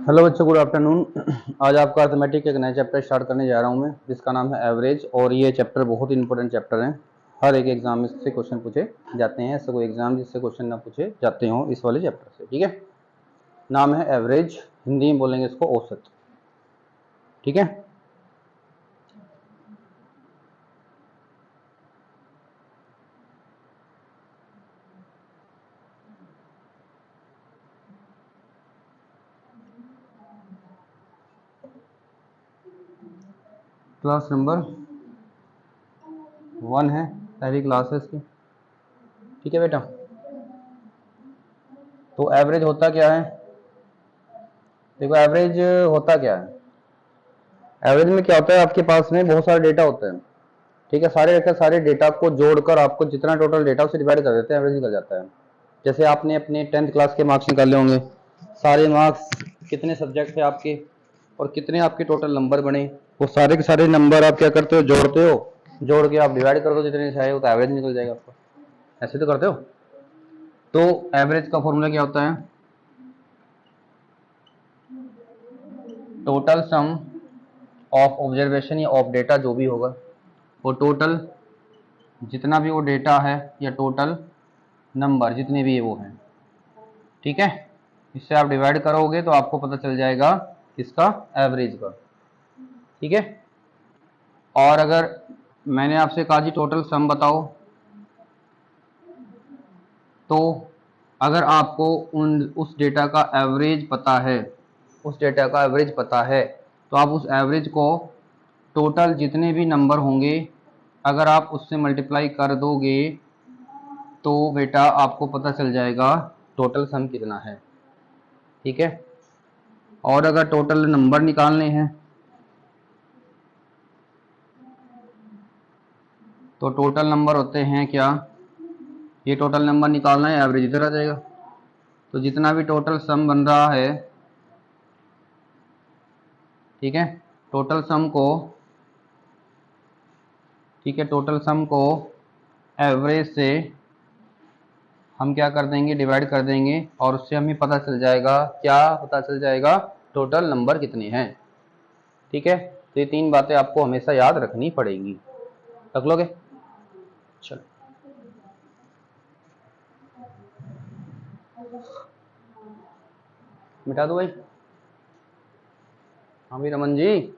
Hello बच्चों, good afternoon. आज आपका अर्थमेटिक एक नया चैप्टर स्टार्ट करने जा रहा हूं मैं, जिसका नाम है एवरेज। और ये चैप्टर बहुत ही इंपॉर्टेंट चैप्टर है। हर एक एग्जाम में इससे क्वेश्चन पूछे जाते हैं। ऐसा कोई एग्जाम जिससे क्वेश्चन ना पूछे जाते हो इस वाले चैप्टर से, ठीक है। नाम है एवरेज, हिंदी में बोलेंगे इसको औसत, ठीक है। क्लास नंबर 1 है, पहली क्लास है इसकी, ठीक है बेटा। तो एवरेज होता क्या है? देखो एवरेज होता क्या है। एवरेज में क्या होता है, आपके पास में बहुत सारे डेटा होते हैं, ठीक है। सारे डेटा को जोड़कर आपको जितना टोटल डेटा उसे डिवाइड कर देते हैं, एवरेज निकल जाता है। जैसे आपने अपने 10th क्लास के मार्क्स निकाले होंगे, सारे मार्क्स कितने सब्जेक्ट थे आपके और कितने आपके टोटल नंबर बने, वो सारे के सारे नंबर आप क्या करते हो, जोड़ते हो। जोड़ के आप डिवाइड कर दो जितने चाहे हो, तो एवरेज निकल जाएगा आपका। ऐसे तो करते हो। तो एवरेज का फॉर्मूला क्या होता है? टोटल सम ऑफ ऑब्जर्वेशन या ऑफ डेटा, जो भी होगा वो टोटल, जितना भी वो डेटा है या टोटल नंबर जितने भी वो हैं, ठीक है। इससे आप डिवाइड करोगे तो आपको पता चल जाएगा किसका, एवरेज का, ठीक है। और अगर मैंने आपसे कहा जी टोटल सम बताओ, तो अगर आपको उस डेटा का एवरेज पता है, उस डेटा का एवरेज पता है, तो आप उस एवरेज को टोटल जितने भी नंबर होंगे अगर आप उससे मल्टीप्लाई कर दोगे तो बेटा आपको पता चल जाएगा टोटल सम कितना है, ठीक है। और अगर टोटल नंबर निकालने हैं तो टोटल नंबर होते हैं क्या, ये टोटल नंबर निकालना है, एवरेज इधर आ जाएगा। तो जितना भी टोटल सम बन रहा है, ठीक है, टोटल सम को, ठीक है, टोटल सम को एवरेज से हम क्या कर देंगे, डिवाइड कर देंगे, और उससे हमें पता चल जाएगा, क्या पता चल जाएगा, टोटल नंबर कितने हैं, ठीक है। तो ये 3 बातें आपको हमेशा याद रखनी पड़ेंगी। रख लोगे? चलो मिटा दो भाई। हाँ भाई रमन जी,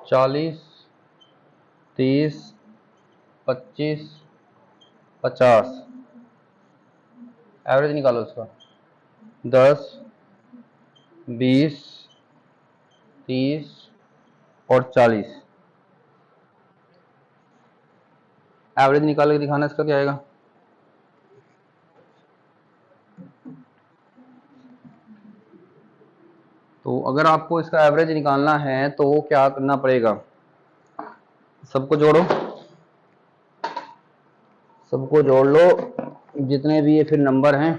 40, 30, 25, 50 एवरेज निकालो उसका। 10, 20, 30 और 40 एवरेज निकाल के दिखाना, इसका क्या आएगा। तो अगर आपको इसका एवरेज निकालना है तो क्या करना पड़ेगा, सबको जोड़ो, सबको जोड़ लो, जितने भी ये फिर नंबर हैं।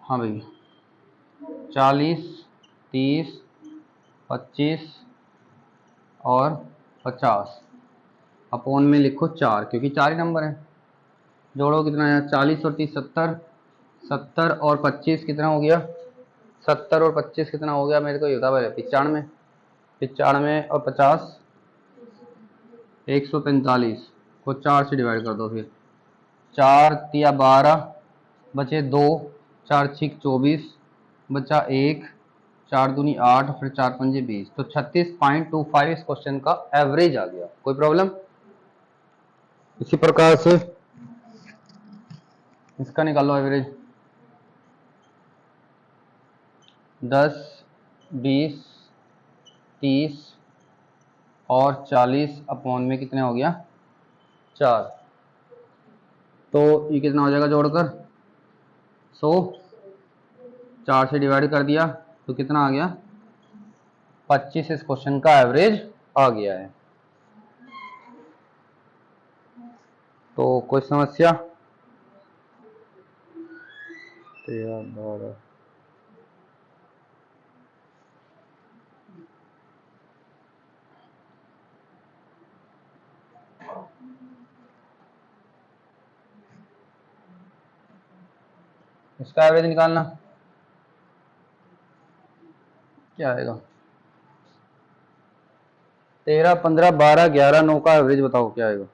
हाँ भाई, 40, 30, 25 और 50 अपोन में लिखो 4, क्योंकि 4 ही नंबर हैं। जोड़ो कितना है, 40 और 30 70, 70 और 25 कितना हो गया, 70 और 25 कितना हो गया, मेरे को ये बता पहले, 95, 95 और 50 145 को 4 से डिवाइड कर दो। फिर 4 तिया 12, बचे 2, 4 छिक 24, बचा 1, 4 दूनी 8, फिर 4 पंजे 20, तो 36.25 इस क्वेश्चन का एवरेज आ गया। कोई प्रॉब्लम? इसी प्रकार से इसका निकालो एवरेज। 10, 20, 30 और 40 अपोन में कितने हो गया, 4। तो ये कितना हो जाएगा जोड़कर, 100, 4 से डिवाइड कर दिया तो कितना आ गया, 25 इस क्वेश्चन का एवरेज आ गया है। तो कोई समस्या? 13 12 इसका एवरेज निकालना क्या आएगा? 13 15 12 11 9 का एवरेज बताओ क्या आएगा?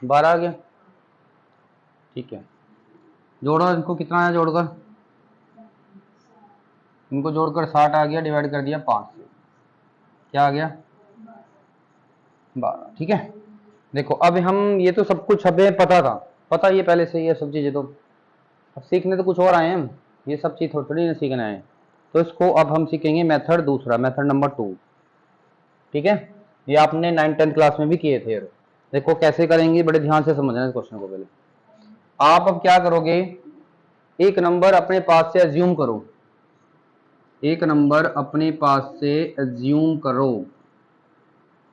बारह आ गया। ठीक है, जोड़ो इनको, कितना आया जोड़कर? इनको जोड़कर 60 आ गया, डिवाइड कर दिया 5 से, क्या आ गया? 12। ठीक है, देखो अब हम, ये तो सब कुछ हमें पता था, पता ये पहले से ही है सब चीज़ें, तो अब सीखने तो कुछ और आए हैं हम, ये सब चीज़ थोड़ी थोड़ी ना सीखना है। तो इसको अब हम सीखेंगे मेथड दूसरा, मेथड नंबर 2। ठीक है, ये आपने 9th-10th क्लास में भी किए थे। देखो कैसे करेंगे, बड़े ध्यान से समझना इस क्वेश्चन को। पहले आप अब क्या करोगे, एक नंबर अपने पास से एज्यूम करो, एक नंबर अपने पास से एज्यूम करो,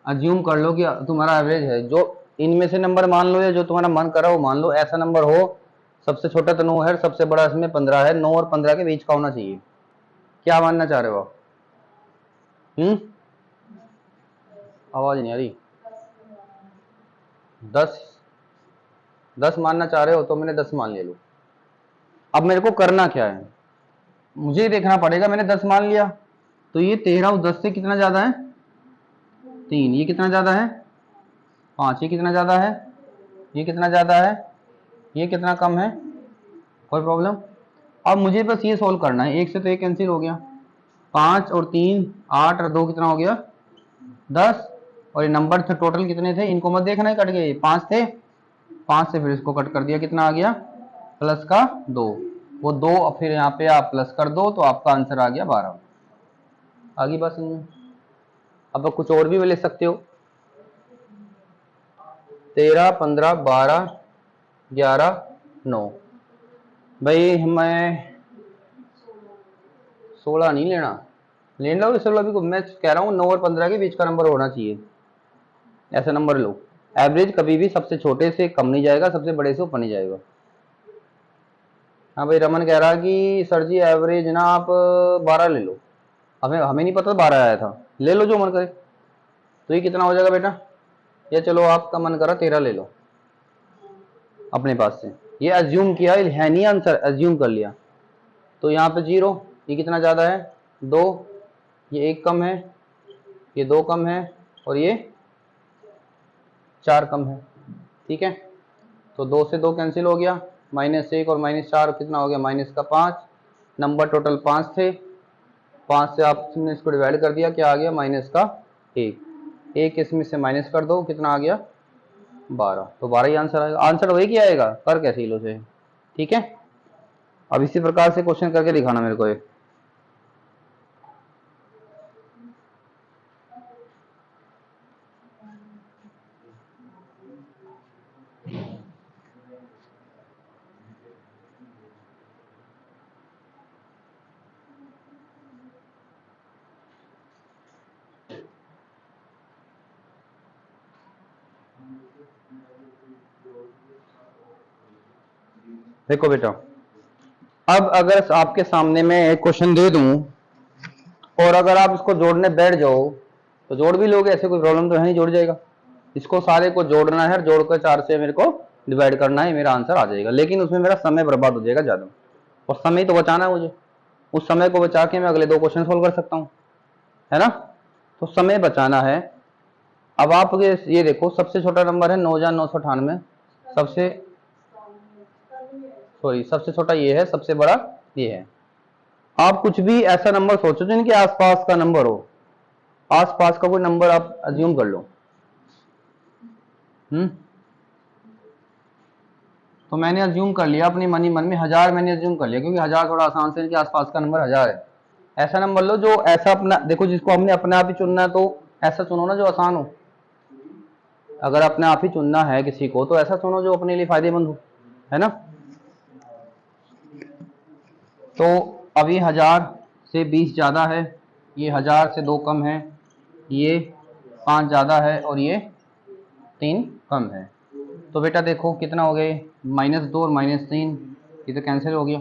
अज्यूम कर लो कि तुम्हारा एवरेज है, जो इनमें से नंबर मान लो, या जो तुम्हारा मन करा वो मान लो, ऐसा नंबर हो, सबसे छोटा तो 9 है, सबसे बड़ा इसमें 15 है, 9 और 15 के बीच का होना चाहिए। क्या मानना चाह रहे हो आप? आवाज नहीं आ रही। 10 मानना चाह रहे हो तो मैंने 10 मान ले लो। अब मेरे को करना क्या है, मुझे देखना पड़ेगा, मैंने 10 मान लिया तो ये 13 और 10 से कितना ज्यादा है? 3। ये कितना ज्यादा है? 5। ये कितना ज्यादा है? ये कितना ज्यादा है? ये कितना कम है? कोई प्रॉब्लम? अब मुझे बस ये सोल्व करना है, एक से तो एक कैंसिल हो गया, 5 और 3 8 और 2 कितना हो गया? 10। और ये नंबर थे टोटल कितने थे, इनको मत देखना है, कट गए, 5 थे, 5 से फिर इसको कट कर दिया, कितना आ गया? प्लस का 2, वो 2 फिर यहाँ पे आप प्लस कर दो तो आपका आंसर आ गया 12। आगे बात समझ में? अब कुछ और भी ले सकते हो, 13 15 12 11 9। भाई हमें 16 नहीं लेना, ले लो 16 भी, मैं कह रहा हूँ 9 और 15 के बीच का नंबर होना चाहिए, ऐसा नंबर लो। एवरेज कभी भी सबसे छोटे से कम नहीं जाएगा, सबसे बड़े से ऊपर नहीं जाएगा। हाँ भाई, रमन कह रहा कि सर जी एवरेज ना आप 12 ले लो, हमें हमें नहीं पता 12 आया था, ले लो जो मन करे। तो ये कितना हो जाएगा बेटा, या चलो आपका मन करा 13 ले लो अपने पास से, ये अज्यूम किया है नहीं, आंसर अज्यूम कर लिया, तो यहाँ पे 0, ये कितना ज़्यादा है? 2, ये 1 कम है, ये 2 कम है, और ये 4 कम है। ठीक है, तो 2 से 2 कैंसिल हो गया, -1 और -4 कितना हो गया? माइनस का 5। नंबर टोटल 5 थे, 5 से आपने इसको डिवाइड कर दिया, क्या आ गया? माइनस का 1। 1 इसमें से माइनस कर दो, कितना आ गया? 12। तो 12 ही आंसर आएगा, आंसर वही क्या आएगा, कर कैसे लो से। ठीक है, अब इसी प्रकार से क्वेश्चन करके दिखाना मेरे को एक। देखो बेटा, अब अगर आपके सामने मैं एक क्वेश्चन दे दूं और अगर आप इसको जोड़ने बैठ जाओ तो जोड़ भी लोगे, ऐसे कोई प्रॉब्लम तो है नहीं, जोड़ जाएगा। इसको सारे को जोड़ना है, जोड़कर 4 से मेरे को डिवाइड करना है, मेरा आंसर आ जाएगा, लेकिन उसमें मेरा समय बर्बाद हो जाएगा ज़्यादा, और समय तो बचाना है मुझे, उस समय को बचा के मैं अगले 2 क्वेश्चन सोल्व कर सकता हूँ, है ना। तो समय बचाना है। अब आप ये देखो, सबसे छोटा नंबर है 9,998, सबसे सबसे छोटा ये है, सबसे बड़ा ये है। आप कुछ भी ऐसा नंबर सोचो जिनके आसपास का नंबर हो, आसपास का कोई नंबर आप अज्यूम कर लो। तो मैंने अज्यूम कर लिया अपनी मन में 1000 मैंने अज्यूम कर लिया, क्योंकि 1000 थोड़ा आसान से के आसपास का नंबर 1000 है। ऐसा नंबर लो जो ऐसा अपना देखो, जिसको हमने अपने आप ही चुनना है तो ऐसा चुनो ना जो आसान हो। अगर अपने आप ही चुनना है किसी को तो ऐसा चुनो जो अपने लिए फायदेमंद हो, है ना। तो अभी 1000 से 20 ज़्यादा है, ये 1000 से 2 कम है, ये 5 ज़्यादा है और ये 3 कम है। तो बेटा देखो कितना हो गया, -2 और -3, ये तो कैंसिल हो गया।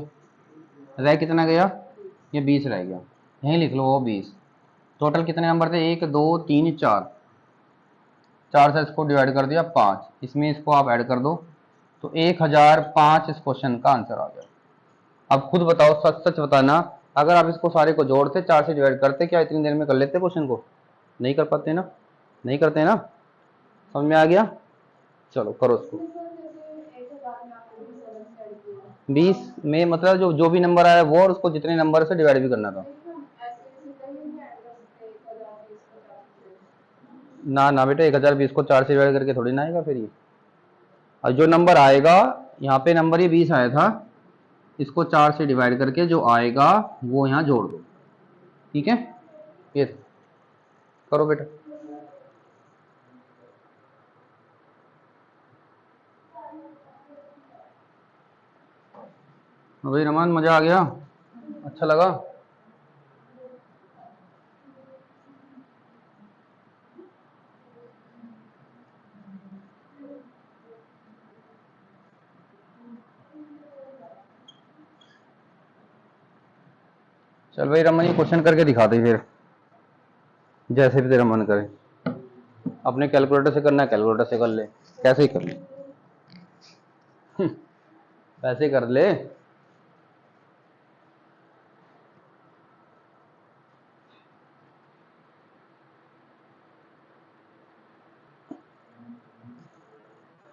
रह कितना गया, ये 20 रह गया, यहीं लिख लो वो 20। टोटल कितने नंबर थे, 1 2 3 4, 4 से इसको डिवाइड कर दिया 5, इसमें इसको आप ऐड कर दो तो 1005 इस क्वेश्चन का आंसर आ गया। अब खुद बताओ, सच सच बताना, अगर आप इसको सारे को जोड़ते 4 से डिवाइड करते, क्या इतनी देर में कर लेते क्वेश्चन को? नहीं कर पाते ना, नहीं करते ना। समझ में आ गया? चलो करो इसको। 20 में मतलब जो भी नंबर आया वो, और उसको जितने नंबर से डिवाइड भी करना था। ना ना बेटा, 1020 को 4 से डिवाइड करके थोड़ी ना आएगा फिर ये। और जो नंबर आएगा, यहाँ पे नंबर ये 20 आया था, इसको 4 से डिवाइड करके जो आएगा वो यहाँ जोड़ दो, ठीक है। ये करो बेटा। भाई रमान, मजा आ गया, अच्छा लगा? चल भाई रमन, ये क्वेश्चन करके दिखा दे फिर, जैसे भी तेरा मन करे। अपने कैलकुलेटर से करना है, कैलकुलेटर से कर ले, कैसे ही कर ले, वैसे कर ले।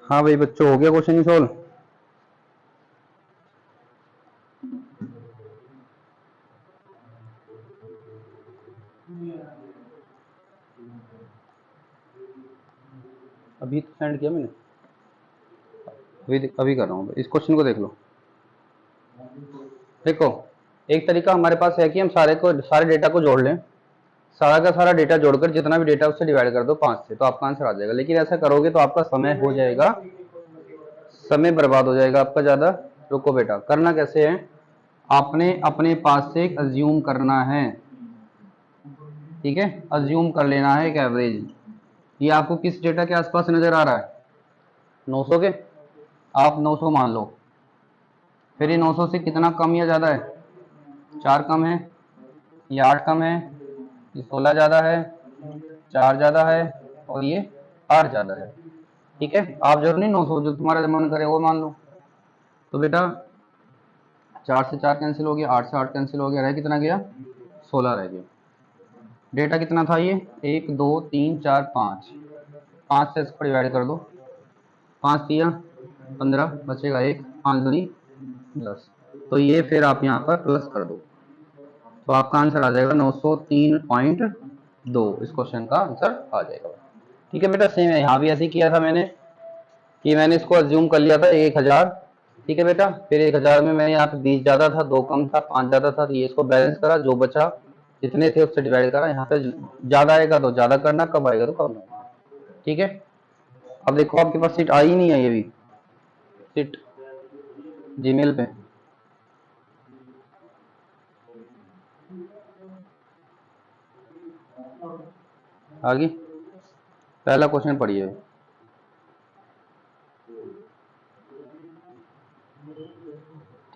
हाँ भाई बच्चों, हो गया क्वेश्चन ही सोल्व? अभी तो सेंड किया मैंने, अभी कर रहा हूँ। इस क्वेश्चन को देख लो। देखो, एक तरीका हमारे पास है कि हम सारे डेटा को जोड़ लें, सारा का सारा डेटा जोड़कर जितना भी डेटा उससे डिवाइड कर दो 5 से, तो आपका आंसर आ जाएगा। लेकिन ऐसा करोगे तो आपका समय हो जाएगा, समय बर्बाद हो जाएगा आपका ज़्यादा। रुको बेटा, करना कैसे है, आपने अपने पास से एक अज्यूम करना है, ठीक है। अज्यूम कर लेना है एक एवरेज। ये आपको किस डेटा के आसपास नजर आ रहा है? 900 के। आप 900 मान लो, फिर ये 900 से कितना कम या ज़्यादा है? 4 कम है, ये 8 कम है, ये 16 ज़्यादा है, 4 ज़्यादा है और ये 8 ज़्यादा है, ठीक है। आप जरूर नहीं 900, जो तुम्हारा मन करे वो मान लो। तो बेटा 4 से 4 कैंसिल हो गया, 8 से 8 कैंसिल हो गया, रह कितना गया? 16 रह गया। डेटा कितना था ये? 1 2 3 4 5, 5 से इसको डिवाइड कर दो, 5 दिया 15, बचेगा 1, 5 दूनी 10, तो ये फिर आप यहाँ पर प्लस कर दो, तो आपका आंसर आ जाएगा 903.2। इस क्वेश्चन का आंसर आ जाएगा, ठीक है बेटा। सेम है, यहाँ भी ऐसे ही किया था मैंने, कि मैंने इसको अज्यूम कर लिया था 1000, ठीक है बेटा। फिर 1000 में मैंने यहाँ पे 20 ज़्यादा था, 2 कम था, 5 ज़्यादा था, तो ये इसको बैलेंस करा, जो बचा जितने थे उससे डिवाइड करा। यहाँ पे ज़्यादा आएगा तो ज़्यादा करना, कम आएगा तो कम करना, ठीक है। अब देखो आपके पास सीट आई नहीं आई, अभी सीट जीमेल पे आ गई। पहला क्वेश्चन पढ़िए।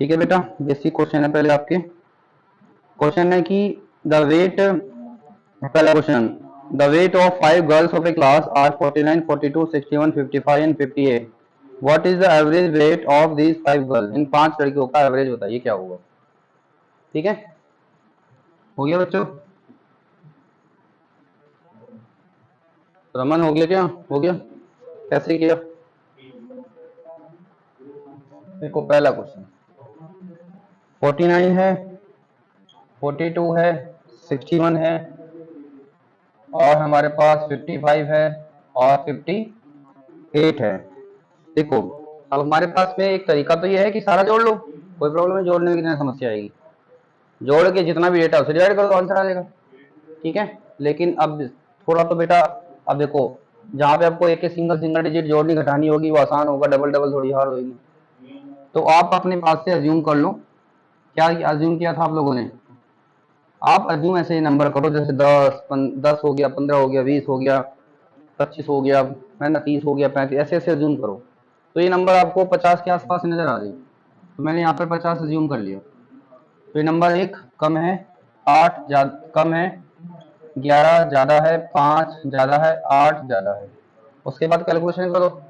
ठीक है बेटा, बेसिक क्वेश्चन है पहले आपके। क्वेश्चन है कि द वेट, पहला question, the weight of 5 girls of a class are 49 42 61 55 and 58, what is the average weight of these 5 girls? इन 5 लड़कियों का एवरेज बताइए क्या होगा, ठीक है। हो गया बच्चों? रमन हो गया क्या? हो गया? कैसे किया? देखो पहला क्वेश्चन 49 है, 42 है, 61 है और हमारे पास 55 है और 58 है। देखो अब हमारे पास में एक तरीका तो ये है कि सारा जोड़ लो, कोई प्रॉब्लम नहीं, जोड़ने में कितनी समस्या आएगी, जोड़ के जितना भी डेटा उसे डिवाइड कर दो, आंसर आ जाएगा। ठीक है, लेकिन अब थोड़ा तो बेटा, अब देखो जहाँ पे आपको एक सिंगल सिंगल डिजिट जोड़नी घटानी होगी वो आसान होगा, डबल डबल थोड़ी हार्ड होगी। तो आप अपने पास से अज्यूम कर लो, क्या अज्यूम किया था आप लोगों ने, आप अज्यूम ऐसे नंबर करो जैसे 10 हो गया, 15 हो गया, 20 हो गया, 25 हो गया, है ना, 30 हो गया, 35, ऐसे ऐसे अज्यूम करो। तो ये नंबर आपको 50 के आसपास नजर आ रही, तो मैंने यहाँ पर 50 अज्यूम कर लिया। तो ये नंबर 1 कम है, 8 कम है, 11 ज्यादा है, 5 ज्यादा है, 8 ज्यादा है। उसके बाद कैलकुलेशन करो,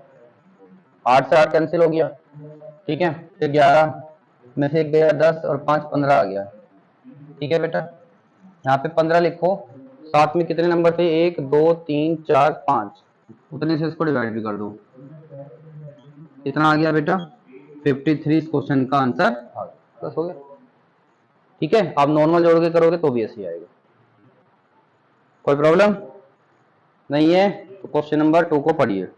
8 से 8 कैंसिल हो गया, ठीक है, फिर 11 में से 1 गया, 10 और 5 15 आ गया। ठीक है बेटा, यहाँ पे 15 लिखो, साथ में कितने नंबर थे, 1 2 3 4 5, उतने से इसको डिवाइड भी कर दो, कितना आ गया बेटा, 53 इस क्वेश्चन का आंसर आ गया, बस हो गया। ठीक है, आप नॉर्मल जोड़ के करोगे तो भी ऐसे ही आएगा, कोई प्रॉब्लम नहीं है। तो क्वेश्चन नंबर 2 को पढ़िए।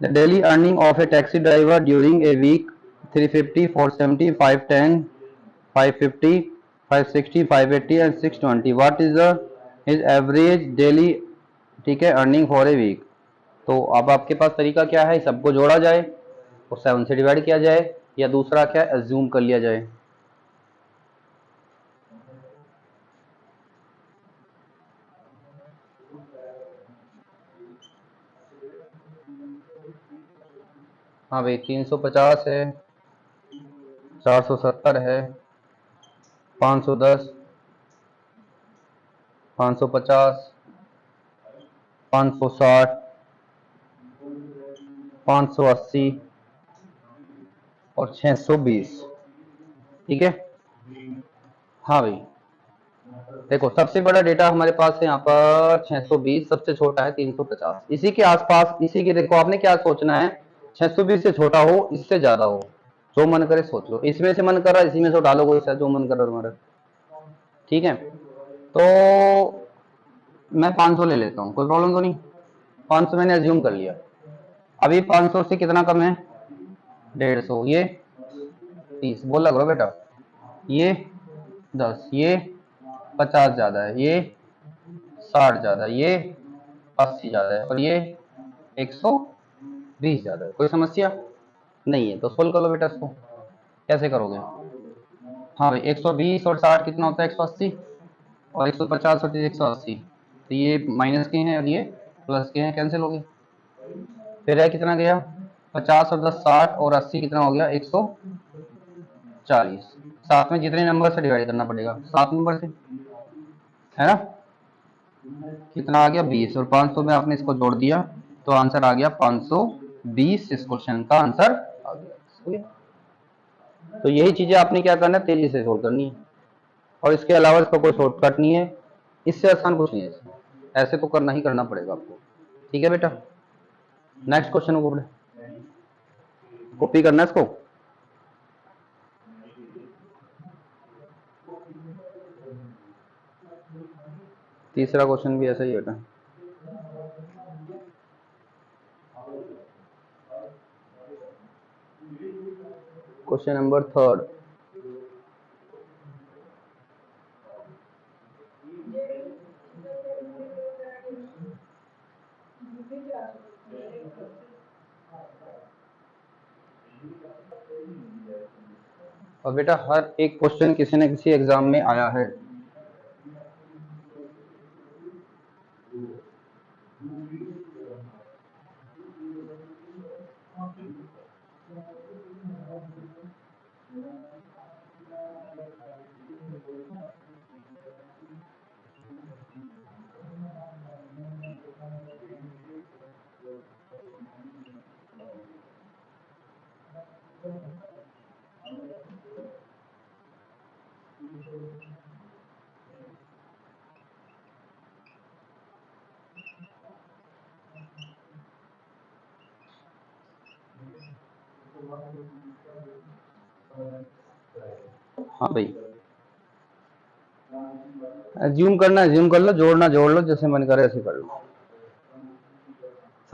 The daily earning of a taxi driver during a week 350, 470, 510, 550, 560, 580 and 620. What is the his average daily, ठीक है, अर्निंग फॉर ए वीक। तो अब आपके पास तरीका क्या है, सबको जोड़ा जाए और 7 से डिवाइड किया जाए, या दूसरा क्या एज्यूम कर लिया जाए। हाँ भाई, 350 है, 470 है, 510, 550, 560, 580 और 620। ठीक है, हाँ भाई, देखो सबसे बड़ा डेटा हमारे पास है यहाँ पर 620, सबसे छोटा है 350, इसी के आसपास, इसी के, देखो आपने क्या सोचना है, 620 से छोटा हो, इससे ज्यादा हो, जो मन करे सोच लो, इसमें से मन कर रहा है इसी में से उठा लो, कोई सा जो मन कर रहा है तुम्हारा। ठीक है, तो मैं 500 ले लेता हूँ, कोई प्रॉब्लम तो नहीं, 500 मैंने अज्यूम कर लिया। अभी 500 से कितना कम है, 150, ये 30, बोला करो बेटा, ये 10, ये 50 ज्यादा है, ये 60 ज्यादा है, ये 80 ज्यादा है और ये 120 ज्यादा है, कोई समस्या नहीं है। तो सोल्व कर लो बेटा इसको, कैसे करोगे। हाँ भाई, 120 और 60 कितना होता है, 180, और 150 और 180, तो ये माइनस के हैं और ये प्लस के हैं, कैंसिल हो गए। फिर है कितना गया, 50 और 10 60 और 80 कितना हो गया, 140। साथ में जितने नंबर से डिवाइड करना पड़ेगा, 7 नंबर से, है ना, कितना आ गया, 20, और 500 में आपने इसको जोड़ दिया तो आंसर आ गया 520, इस क्वेश्चन का आंसर आ गया। तो यही चीजें आपने क्या करना है, तेजी से सोल्व करनी है, और इसके अलावा इसका कोई शॉर्टकट नहीं है, इससे आसान कुछ नहीं है, ऐसे तो करना ही करना पड़ेगा आपको। ठीक है बेटा, नेक्स्ट क्वेश्चन को कॉपी करना है इसको। तीसरा क्वेश्चन भी ऐसा ही बेटा, क्वेश्चन नंबर 3। और बेटा हर एक क्वेश्चन किसी न किसी एग्जाम में आया है। हाँ भाई, अज्यूम करना, अज्यूम कर लो, जोड़ना जोड़ लो, जैसे मन करे ऐसे कर लो,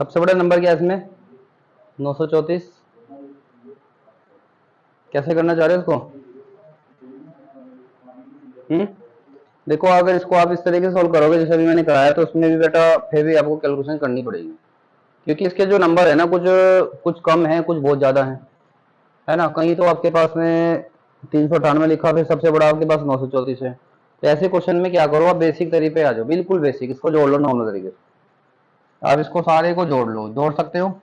सबसे बड़ा नंबर क्या है इसमें? 934। कैसे करना चाह रहे हो इसको? देखो अगर इसको आप इस तरीके से सोल्व करोगे जैसे अभी मैंने कराया, तो उसमें भी बेटा फिर भी आपको कैलकुलेशन करनी पड़ेगी, क्योंकि इसके जो नंबर है ना, कुछ कुछ कम है, कुछ बहुत ज़्यादा है ना। कहीं तो आपके पास में 398 लिखा, फिर सबसे बड़ा आपके पास 934 है। तो ऐसे क्वेश्चन में क्या करो, आप बेसिक तरीके पे आ जाओ, बिल्कुल बेसिक, इसको जोड़ लो नॉर्मल तरीके से। आप इसको सारे को जोड़ लो, जोड़ सकते हो,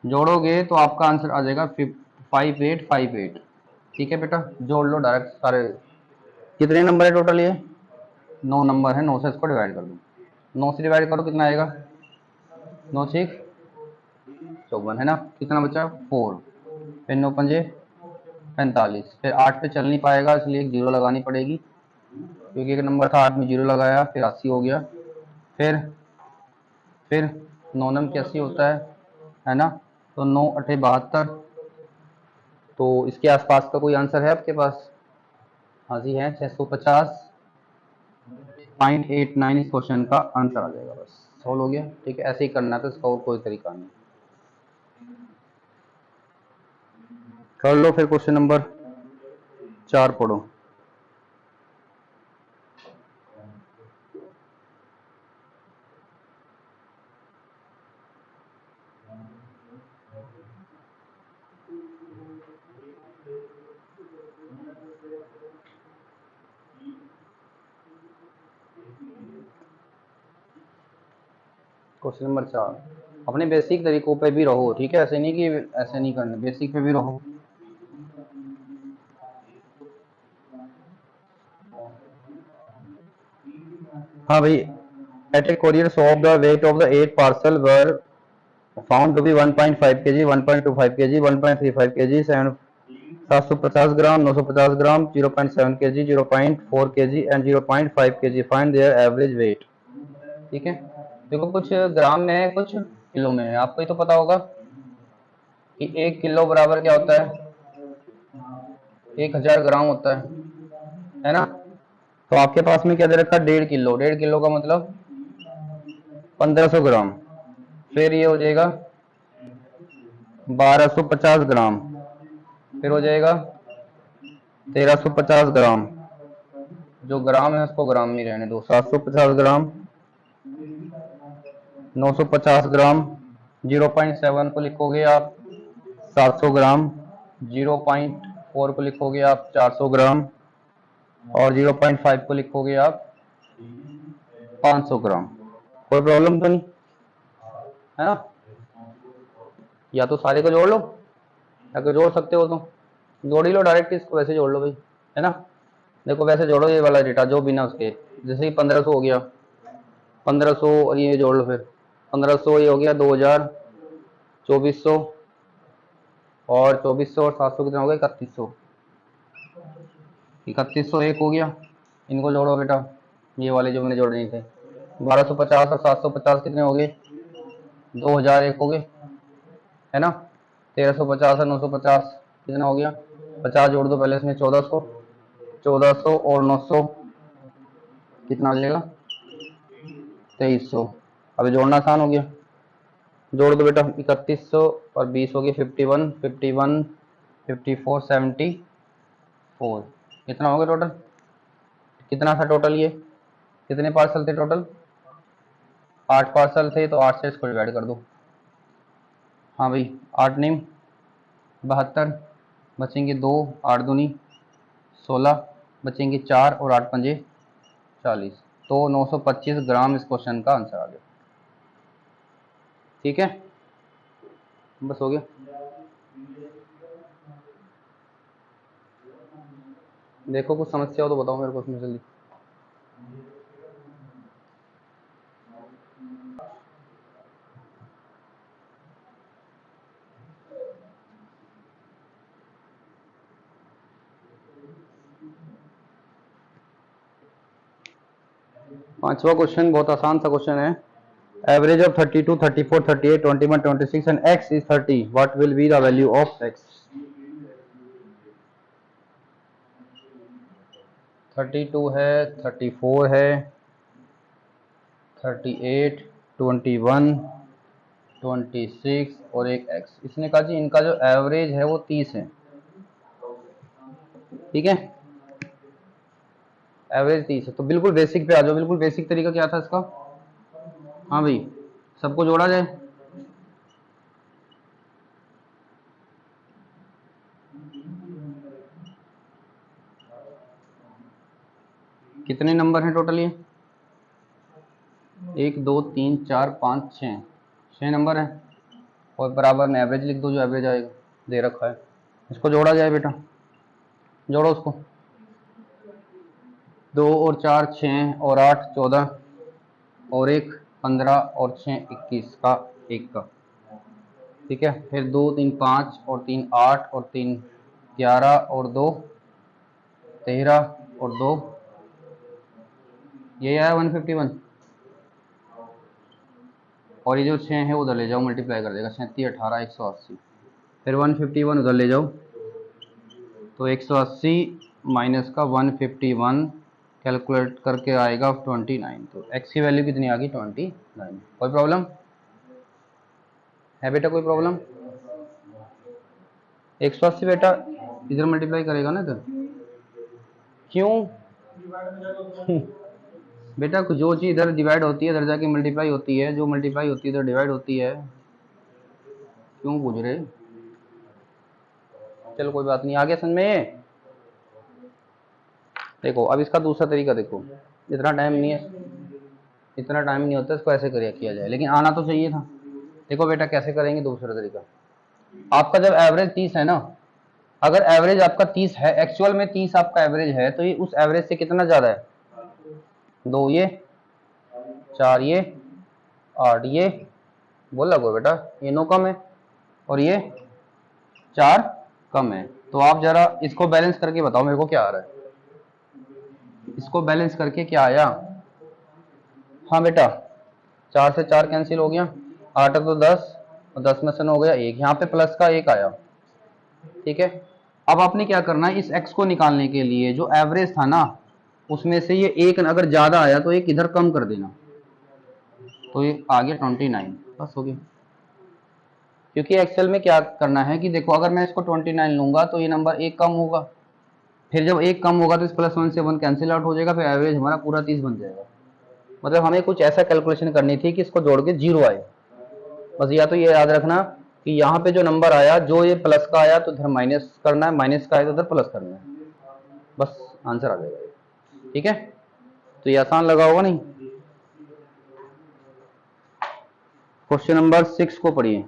जोड़ोगे तो आपका आंसर आ जाएगा 5858। ठीक है बेटा, जोड़ लो डायरेक्ट सारे। कितने नंबर है टोटल ये? 9 नंबर है, 9 से इसको डिवाइड कर दो, 9 से डिवाइड करो कितना आएगा? 9 6 54 है ना। कितना बचा? 4। फिर 9 पंजे 45। फिर 8 पे चल नहीं पाएगा, इसलिए एक जीरो लगानी पड़ेगी, क्योंकि एक नंबर था 8 में जीरो लगाया, फिर 80 हो गया। फिर 9 नम 81 होता है ना। तो 9 8 72। तो इसके आसपास का कोई आंसर है आपके पास? हाँ जी है, 650.89 इस क्वेश्चन का आंसर आ जाएगा। बस सॉल्व हो गया। ठीक है, ऐसे ही करना है, तो इसका और कोई तरीका नहीं। कर लो फिर क्वेश्चन नंबर 4 पढ़ो। क्वेश्चन नंबर 4, अपने बेसिक तरीकों पे भी रहो, ठीक है, ऐसे नहीं कि ऐसे नहीं करना, बेसिक पे भी रहो। हाँ भाई, at a courier shop the weight of the 8 parcel were found to be 1.5 kg, 1.25 kg, 1.35 kg, 750 gram, 950 gram, 0.7 kg, 0.4 kg and 0.5 kg। Find their average weight. ठीक है, देखो कुछ ग्राम में है, कुछ किलो में है। आपको ही तो पता होगा कि 1 किलो बराबर क्या होता है? 1000 ग्राम होता है ना। तो आपके पास में क्या दे रखा है? 1.5 किलो। 1.5 किलो का मतलब 1500 ग्राम। फिर ये हो जाएगा 1250 ग्राम। फिर हो जाएगा 1350 ग्राम। जो ग्राम है उसको ग्राम में रहने दो। 750 ग्राम, 950 ग्राम, 0.7 को लिखोगे आप 700 ग्राम, 0.4 को लिखोगे आप 400 ग्राम, और 0.5 को लिखोगे आप 500 ग्राम। कोई प्रॉब्लम तो नहीं है ना? या तो सारे को जोड़ लो, अगर जोड़ सकते हो तो जोड़ ही लो डायरेक्ट, इसको वैसे जोड़ लो भाई, है ना। देखो वैसे जोड़ो ये वाला डेटा जो बिना उसके, जैसे कि 1500 हो गया, 1500 और ये जोड़ लो, फिर 1500 ये हो गया 2000, 2400, और 2400 और 700 कितना हो गया? 3100। 3100 एक हो गया, इनको जोड़ो बेटा, ये वाले जो मैंने जोड़ने थे। 1250 और 750 कितने हो गए? 2000 एक हो गए, है ना। 1350 और 950 कितना हो गया? 50 जोड़ दो पहले इसमें, 1400, 1400 और 900 कितना हो जाएगा? 2300। अभी जोड़ना आसान हो गया, जोड़ दो बेटा। 3100 और 20 हो गए 51, 51, 54, 74। कितना हो गया टोटल? कितना था टोटल? ये कितने पार्सल थे टोटल? 8 पार्सल थे, तो 8 से इसको डिवाइड कर दो। हाँ भाई, 8 नेम 72, बचेंगे 2, 8 दूनी 16, बचेंगे 4 और 8 पंजे 40। तो 925 ग्राम इस क्वेश्चन का आंसर आ गया। ठीक है, बस हो गया। देखो कुछ समस्या हो तो बताओ मेरे को उसमें जल्दी। पांचवा क्वेश्चन बहुत आसान सा क्वेश्चन है। Average of 32, 34, 38, 21, 26 and x is 30, what will be the value of x? 32 है, 34 है, 38, 21 26 और एक x। इसने कहा जी इनका जो एवरेज है वो 30 है, ठीक है, एवरेज 30 है। तो बिल्कुल बेसिक पे आ जाओ। बिल्कुल बेसिक तरीका क्या था इसका? हाँ भाई, सबको जोड़ा जाए। कितने नंबर हैं टोटल? ये 1 2 3 4 5 6, 6 नंबर हैं। और बराबर में एवरेज लिख दो, जो एवरेज आएगा दे रखा है। इसको जोड़ा जाए बेटा, जोड़ो उसको। 2 और 4 6 और 8 14 और 1 15 और 6 21 का 1 का, ठीक है। फिर 2 3 5 और 3 8 और 3 11 और 2 13 और 2, ये आया 151। और ये जो 6 है उधर ले जाओ, मल्टीप्लाई कर देगा, 37 18 180। फिर 151 उधर ले जाओ, तो 180 माइनस का 151 कैलकुलेट करके आएगा 29। तो x की वैल्यू कितनी आ गई? 29। कोई प्रॉब्लम है बेटा? कोई प्रॉब्लम? 180 बेटा इधर मल्टीप्लाई करेगा ना इधर, क्यों? बेटा जो चीज इधर डिवाइड होती है इधर जाके मल्टीप्लाई होती है, जो मल्टीप्लाई होती है इधर डिवाइड होती है। क्यों पूछ रहे? चलो कोई बात नहीं, आगे समझ में। देखो अब इसका दूसरा तरीका देखो, इतना टाइम नहीं है, इतना टाइम नहीं होता इसको ऐसे किया जाए, लेकिन आना तो चाहिए था। देखो बेटा कैसे करेंगे दूसरा तरीका। आपका जब एवरेज 30 है ना, अगर एवरेज आपका 30 है, एक्चुअल में 30 आपका एवरेज है, तो ये उस एवरेज से कितना ज्यादा है? 2 ये, 4 ये, 8 ये, बोला कोई बेटा? ये 9 कम है और ये 4 कम है। तो आप जरा इसको बैलेंस करके बताओ मेरे को क्या आ रहा है। इसको बैलेंस करके क्या आया? हाँ बेटा, 4 से 4 कैंसिल हो गया, 8 तो 10 और 10 में से 9 हो गया 1, यहाँ पे प्लस का 1 आया, ठीक है। अब आपने क्या करना है, इस x को निकालने के लिए जो एवरेज था ना उसमें से ये 1 अगर ज्यादा आया तो एक इधर कम कर देना, तो ये आ गया 29, बस हो गया। क्योंकि एक्सेल में क्या करना है कि देखो अगर मैं इसको 29 लूंगा तो ये नंबर 1 कम होगा, फिर जब 1 कम होगा तो इस +1 से 1 कैंसिल आउट हो जाएगा, फिर एवरेज हमारा पूरा 30 बन जाएगा। मतलब हमें कुछ ऐसा कैलकुलेशन करनी थी कि इसको जोड़ के 0 आए। बस या तो ये याद रखना कि यहाँ पे जो नंबर आया, जो ये प्लस का आया तो इधर माइनस करना है, माइनस का आया तो इधर प्लस करना है, बस आंसर आ जाएगा, ठीक है। तो ये आसान लगा होगा नहीं? क्वेश्चन नंबर 6 को पढ़िए।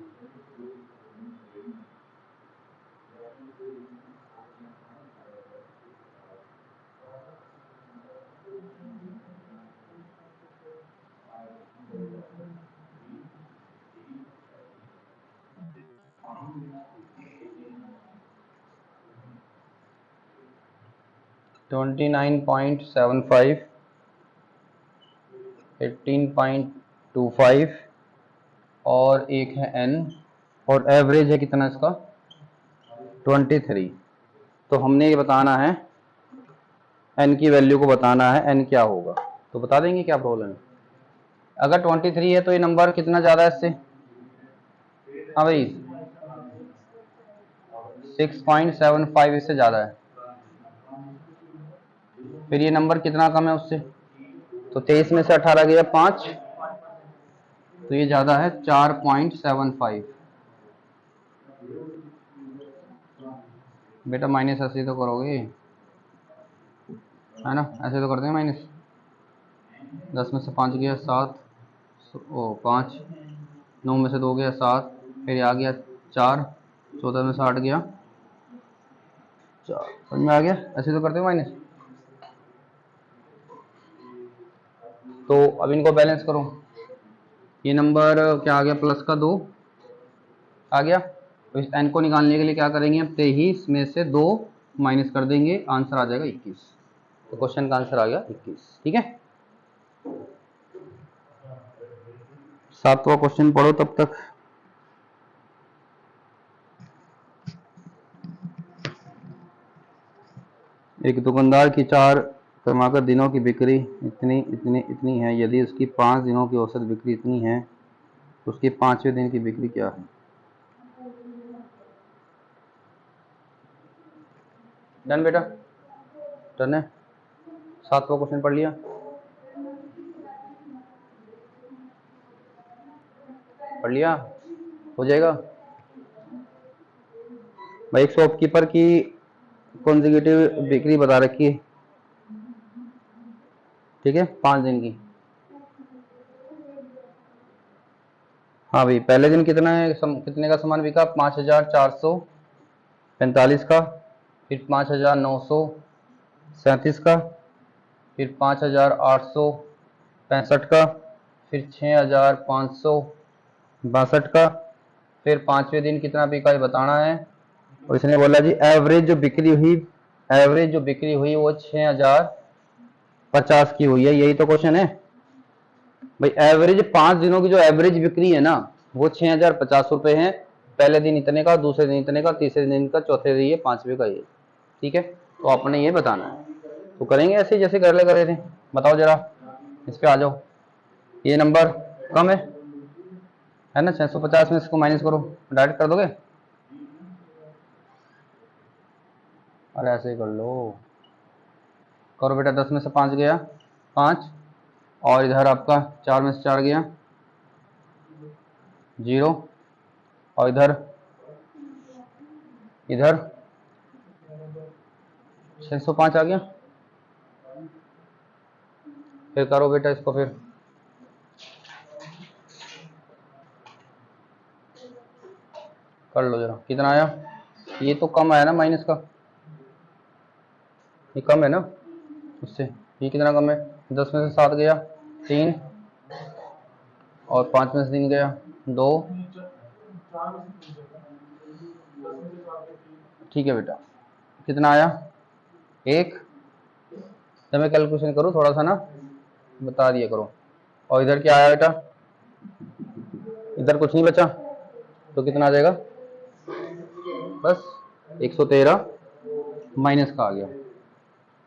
ट्वेंटी 29.75, 18.25 और एक है n, और एवरेज है कितना इसका? 23। तो हमने ये बताना है n की वैल्यू को बताना है, n क्या होगा, तो बता देंगे क्या प्रॉब्लम है। अगर 23 है तो ये नंबर कितना ज्यादा है इससे? हाँ भाई 6.75 इससे ज्यादा है। फिर ये नंबर कितना कम है उससे? तो 23 में से 18 गया 5, तो ये ज्यादा है 4.75। बेटा माइनस ऐसे तो करोगे है ना, ऐसे तो करते हैं माइनस। 10 में से 5 गया 7, ओ 5, 9 में से 2 गया 7, फिर आ गया 4, 14 में से 8 गया 4, समझ में आ गया? ऐसे तो करते हैं माइनस। तो अब इनको बैलेंस करो, ये नंबर क्या आ गया? प्लस का 2 आ गया। तो इस n को निकालने के लिए क्या करेंगे? अब 23 में से 2 माइनस कर देंगे, आंसर आ जाएगा 21। तो क्वेश्चन का आंसर आ गया 21, ठीक है। 7वां क्वेश्चन पढ़ो तब तक। एक दुकानदार की 4 कमाकर दिनों की बिक्री इतनी इतनी इतनी है, यदि उसकी 5 दिनों की औसत बिक्री इतनी है उसकी 5वें दिन की बिक्री क्या है? डन बेटा, डन है। 7वां क्वेश्चन पढ़ लिया? पढ़ लिया? हो जाएगा भाई। एक शॉपकीपर की कॉन्जिक्यूटिव बिक्री बता रखी है, ठीक है, 5 दिन की। हाँ भाई, पहले दिन कितना है, कितने का सामान बिका? 5445 का, फिर 5937 का, फिर 5865 का, फिर 6562 का, फिर 5वें दिन कितना बिका ये बताना है। और इसने बोला जी एवरेज जो बिक्री हुई, एवरेज जो बिक्री हुई वो 6050 की हुई है। यही तो क्वेश्चन है भाई। एवरेज 5 दिनों की जो एवरेज बिक्री है ना, वो 6050 रुपए है। पहले दिन इतने का, दूसरे दिन इतने का, तीसरे दिन का, चौथे दिन ये, 5वें का ये, ठीक है। तो आपने ये बताना है। तो करेंगे ऐसे जैसे कर ले करे थे। बताओ जरा, इस पे आ जाओ। ये नंबर कम है ना? 650 में इसको माइनस करो, डायरेक्ट कर दोगे? अरे ऐसे ही कर लो। करो बेटा, 10 में से 5 गया 5, और इधर आपका 4 में से 4 गया 0, और इधर इधर 605 आ गया। फिर करो बेटा इसको, फिर कर लो जरा, कितना आया? ये तो कम आया ना माइनस का, ये कम है ना उससे। ये कितना कम है? 10 में से 7 गया 3, और 5 में से 3 गया 2। ठीक है बेटा, कितना आया? 1। जब मैं कैलकुलेशन करूँ थोड़ा सा ना बता दिया करो। और इधर क्या आया बेटा? इधर कुछ नहीं बचा, तो कितना आ जाएगा? बस 113 माइनस का आ गया।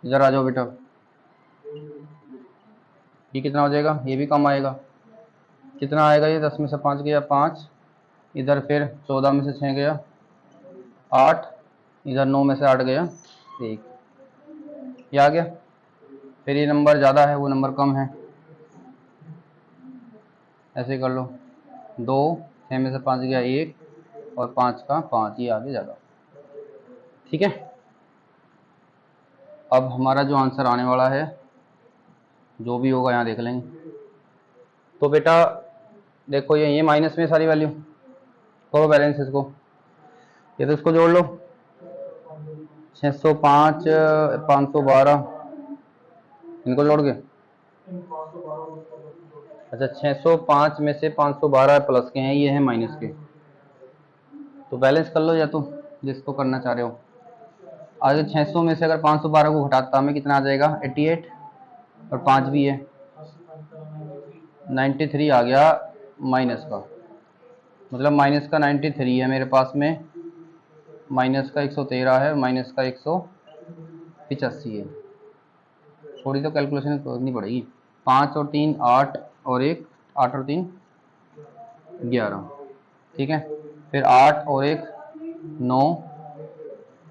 इधर आ जाओ बेटा, ये कितना हो जाएगा? ये भी कम आएगा। कितना आएगा ये? 10 में से 5 गया 5, इधर फिर 14 में से 6 गया 8, इधर 9 में से 8 गया 1, ये आ गया। फिर ये नंबर ज़्यादा है, वो नंबर कम है, ऐसे कर लो। 2, 6 में से 5 गया 1, और 5 का 5, ये आगे ज़्यादा, ठीक है। अब हमारा जो आंसर आने वाला है, जो भी होगा यहाँ देख लेंगे। तो बेटा देखो, ये माइनस में सारी वैल्यू, करो बैलेंस इसको। ये तो इसको जोड़ लो, 605 512, इनको जोड़ के। अच्छा, 605 में से 512 प्लस के हैं, ये हैं माइनस के। तो बैलेंस कर लो या तो जिसको करना चाह रहे हो। आगे 600 में से अगर 512 को घटाता हमें कितना आ जाएगा? 88, और 5 भी है 93 आ गया माइनस का। मतलब माइनस का 93 है मेरे पास में, माइनस का 113 है, माइनस का 185 है। थोड़ी तो कैलकुलेशन करनी पड़ेगी। 5 और 3 8, और 1 8 और 3 11, ठीक है। फिर 8 और 1 9,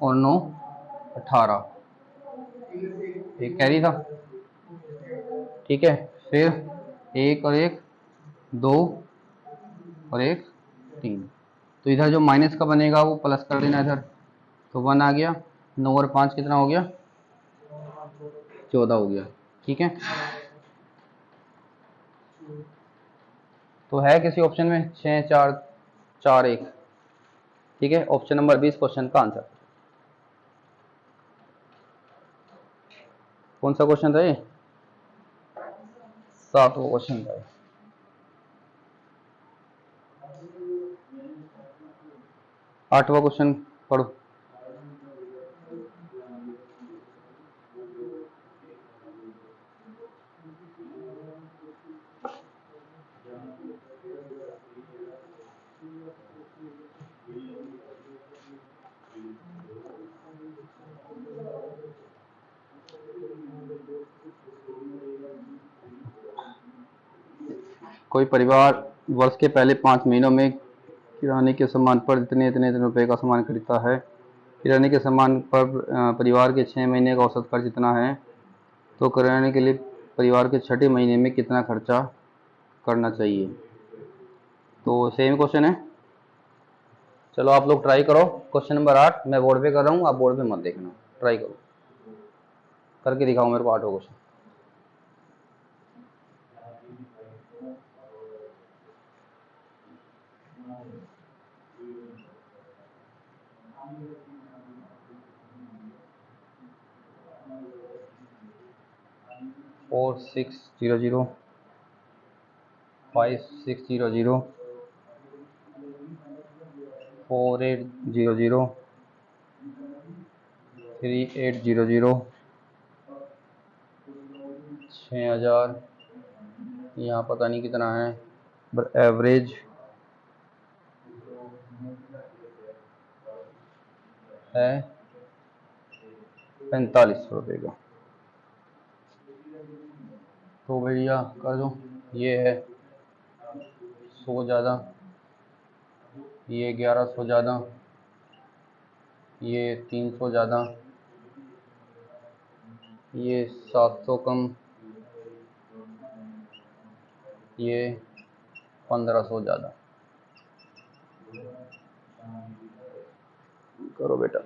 और 9 18, एक कैरी था, ठीक है। फिर 1 और 1 2, और 1 3। तो इधर जो माइनस का बनेगा वो प्लस कर देना इधर, तो 1 आ गया। 9 और 5 कितना हो गया? 14 हो गया, ठीक है। तो है किसी ऑप्शन में 6 4 4 1, ठीक है। ऑप्शन नंबर 20 क्वेश्चन का आंसर। कौन सा क्वेश्चन था ये? 7वां क्वेश्चन था। 8वां क्वेश्चन पढ़ो। कोई परिवार वर्ष के पहले 5 महीनों में किराने के सामान पर इतने इतने इतने रुपए का सामान खरीदता है। किराने के सामान पर परिवार के 6 महीने का औसत खर्च इतना है, तो किराने के लिए परिवार के छठे महीने में कितना खर्चा करना चाहिए। तो सेम क्वेश्चन है। चलो आप लोग ट्राई करो। क्वेश्चन नंबर 8 मैं बोर्ड पे कर रहा हूँ, आप बोर्ड पे मत देखना, ट्राई करो, करके दिखाओ मेरे को 8वां क्वेश्चन। फोर 600 5600 4800 3800 6000, यहाँ पता नहीं कितना है, पर एवरेज है 45 रुपये का। तो भैया कर दो, ये है 100 ज़्यादा, ये 1100 ज़्यादा, ये 300 ज़्यादा, ये 700 कम, ये 1500 ज़्यादा। करो बेटा।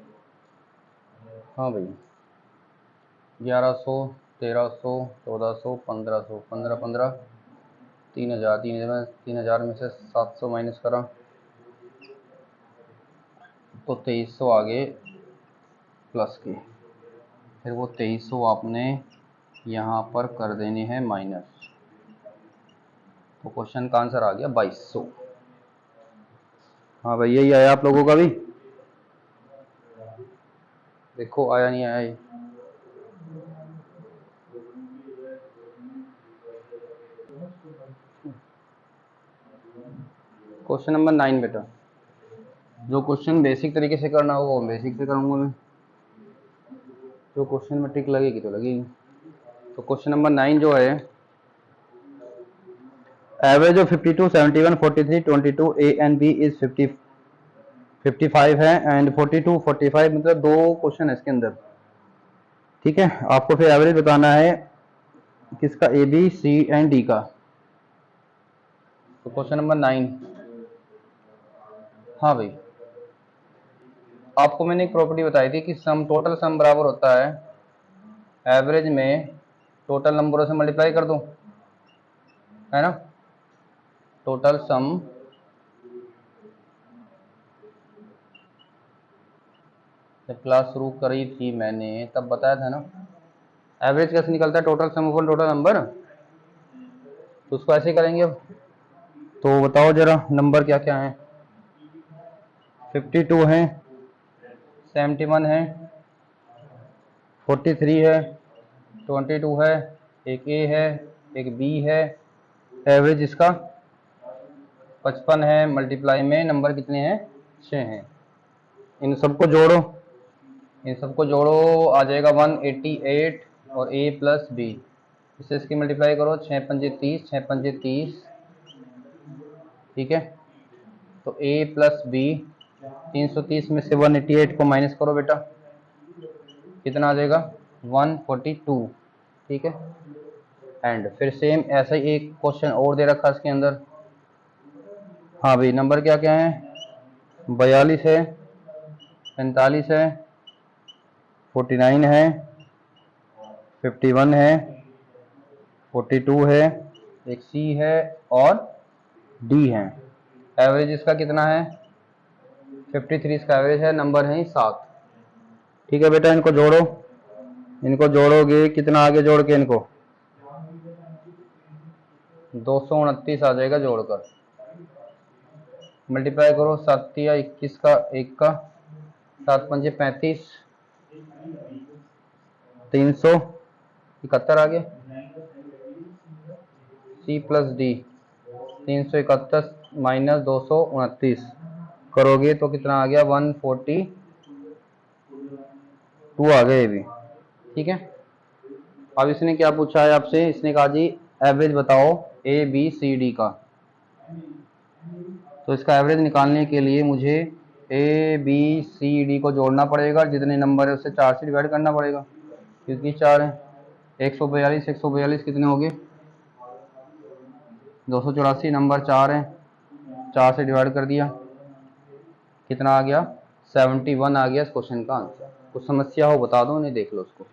हाँ भैया 1100 1300 1400 1500 15 15 3000 3000 में से 700 माइनस करा तो 2300 आगे प्लस के, फिर वो 2300 आपने यहाँ पर कर देने हैं माइनस, तो क्वेश्चन का आंसर आ गया 2200। हाँ भाई यही आया आप लोगों का भी, देखो आया नहीं आया ये। क्वेश्चन नंबर 9 बेटा, जो क्वेश्चन बेसिक तरीके से करना होगा वो बेसिक से करूँगा मैं, जो क्वेश्चन में टिक लगेगी तो लगेगी। तो क्वेश्चन नंबर 9 जो है, average of 52 71 43 22 A and B is 55 है एंड 42 45, मतलब 2 क्वेश्चन है इसके अंदर। ठीक है, आपको फिर एवरेज बताना है किसका, A B C and D का। तो क्वेश्चन नंबर 9, हाँ भाई आपको मैंने एक प्रॉपर्टी बताई थी कि सम टोटल सम बराबर होता है एवरेज में टोटल नंबरों से मल्टीप्लाई कर दो, है ना। टोटल सम जब क्लास शुरू करी थी मैंने तब बताया था ना, एवरेज कैसे निकलता है, total sum upon total number. तो उसको ऐसे करेंगे अब, तो बताओ जरा नंबर क्या क्या है। 52 है, 71 है, 43 है, 22 है, एक ए है, एक बी है, एवरेज इसका 55 है, मल्टीप्लाई में नंबर कितने हैं 6 हैं। इन सबको जोड़ो, इन सबको जोड़ो आ जाएगा 188 और ए प्लस बी, इससे इसकी मल्टीप्लाई करो 6 पंजे 30 6 पंजे 30, ठीक है। तो ए प्लस बी 330 में से 188 को माइनस करो बेटा, कितना आ जाएगा 142, ठीक है। एंड फिर सेम ऐसा ही एक क्वेश्चन और दे रखा है इसके अंदर। हाँ भाई नंबर क्या क्या है, 42 है, 45 है, 49 है, 51 है, 42 है, एक सी है और डी है। एवरेज इसका कितना है 53, इसका एवरेज है, नंबर है 7। ठीक है बेटा, इनको जोड़ो, इनको जोड़ोगे कितना आगे जोड़ के इनको 229 आ जाएगा, जोड़कर मल्टीप्लाई करो 7 या 21 का, एक का 7 पंजे 35, 371 आ गया, सी प्लस डी 371 माइनस 229 करोगे तो कितना आ गया 142 आ गए भी, ठीक है। अब इसने क्या पूछा है आपसे, इसने कहा जी एवरेज बताओ ए बी सी डी का। तो इसका एवरेज निकालने के लिए मुझे ए बी सी डी को जोड़ना पड़ेगा, जितने नंबर है उससे 4 से डिवाइड करना पड़ेगा क्योंकि 4 है। 142 कितने हो गए? 284, नंबर 4 है, 4 से डिवाइड कर दिया, कितना आ गया? 71 आ गया इस क्वेश्चन का आंसर। कुछ समस्या हो बता दो, नहीं देख लो उसको।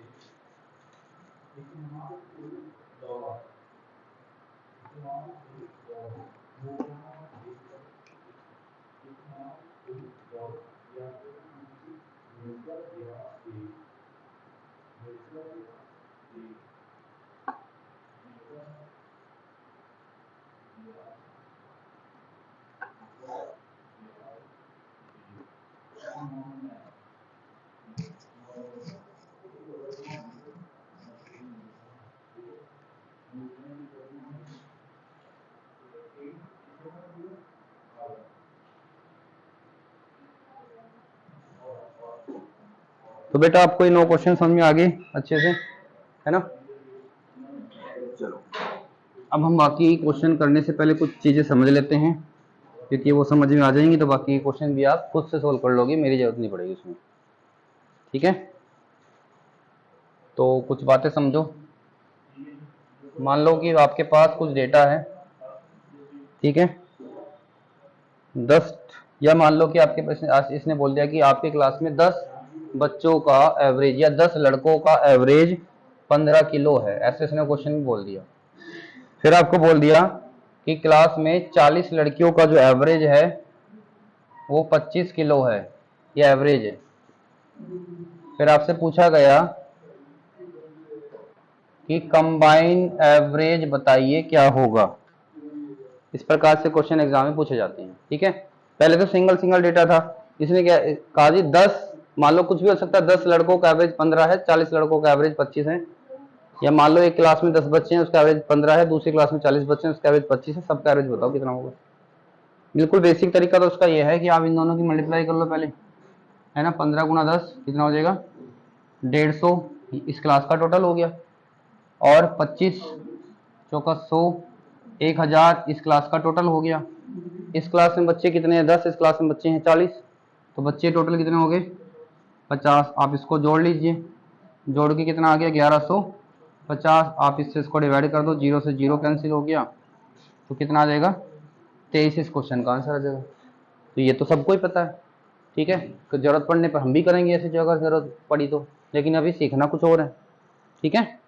तो बेटा आपको ये 9 क्वेश्चन समझ में आ गए अच्छे से, है ना? चलो अब हम बाकी क्वेश्चन करने से पहले कुछ चीजें समझ लेते हैं, क्योंकि वो समझ में आ जाएंगी तो बाकी क्वेश्चन भी आप खुद से सोल्व कर लोगे, मेरी जरूरत नहीं पड़ेगी उसमें। ठीक है, तो कुछ बातें समझो। मान लो कि आपके पास कुछ डेटा है, ठीक है, 10, या मान लो कि आपके पास इसने बोल दिया कि आपकी क्लास में 10 बच्चों का एवरेज या 10 लड़कों का एवरेज 15 किलो है, ऐसे इसने क्वेश्चन में बोल दिया। फिर आपको बोल दिया कि क्लास में 40 लड़कियों का जो एवरेज है वो 25 किलो है, ये एवरेज है। फिर आपसे पूछा गया कि कंबाइन एवरेज बताइए क्या होगा। इस प्रकार से क्वेश्चन एग्जाम में पूछे जाते हैं। ठीक है, पहले तो सिंगल डेटा था, इसने क्या कहा जी 10, मान लो कुछ भी हो सकता है, 10 लड़कों का एवरेज 15 है, 40 लड़कों का एवरेज 25 है, या मान लो एक क्लास में 10 बच्चे हैं उसका एवरेज 15 है, दूसरी क्लास में 40 बच्चे हैं उसका एवरेज 25 है, सबका एवरेज बताओ कितना होगा। बिल्कुल बेसिक तरीका तो उसका यह है कि आप इन दोनों की मल्टीप्लाई कर लो पहले, है ना। 15 गुना 10 कितना हो जाएगा? 150, इस क्लास का टोटल हो गया, और 25 चौका 100, 1000 इस क्लास का टोटल हो गया। इस क्लास में बच्चे कितने हैं? 10, इस क्लास में बच्चे हैं 40, तो बच्चे टोटल कितने हो गए? 50। आप इसको जोड़ लीजिए, जोड़ के कितना आ गया? 1150। आप इससे इसको डिवाइड कर दो, 0 से 0 कैंसिल हो गया, तो कितना आ जाएगा? 23 इस क्वेश्चन का आंसर आ जाएगा। तो ये तो सबको ही पता है, ठीक है, तो जरूरत पड़ने पर हम भी करेंगे ऐसी जगह जरूरत पड़ी तो, लेकिन अभी सीखना कुछ और है। ठीक है,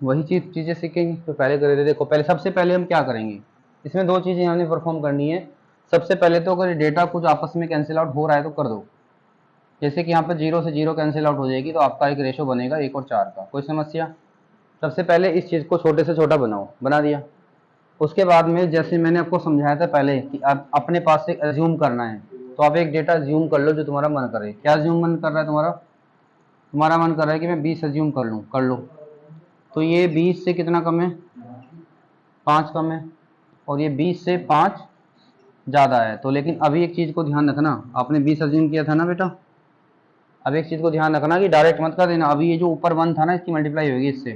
वही चीजें सीखेंगे तो पहले करे थे। देखो पहले, सबसे पहले हम क्या करेंगे, इसमें 2 चीजें हमने परफॉर्म करनी है। सबसे पहले तो अगर डेटा कुछ आपस में कैंसिल आउट हो रहा है तो कर दो, जैसे कि यहाँ पर 0 से 0 कैंसिल आउट हो जाएगी, तो आपका एक रेशो बनेगा 1 और 4 का, कोई समस्या? सबसे पहले इस चीज को छोटे से छोटा बनाओ, बना दिया। उसके बाद में जैसे मैंने आपको समझाया था पहले कि आप अपने पास से एज्यूम करना है, तो आप एक डेटा एज्यूम कर लो जो तुम्हारा मन करे। क्या एज्यूम मन कर रहा है तुम्हारा? तुम्हारा मन कर रहा है कि मैं 20 एज्यूम कर लूँ, कर लो। तो ये 20 से कितना कम है? 5 कम है, और ये 20 से 5 ज़्यादा है। तो लेकिन अभी एक चीज़ को ध्यान रखना, आपने 20 एज्यूम किया था ना बेटा, अब एक चीज़ को ध्यान रखना कि डायरेक्ट मत कर देना। अभी ये जो ऊपर 1 था ना, इसकी मल्टीप्लाई होगी इससे,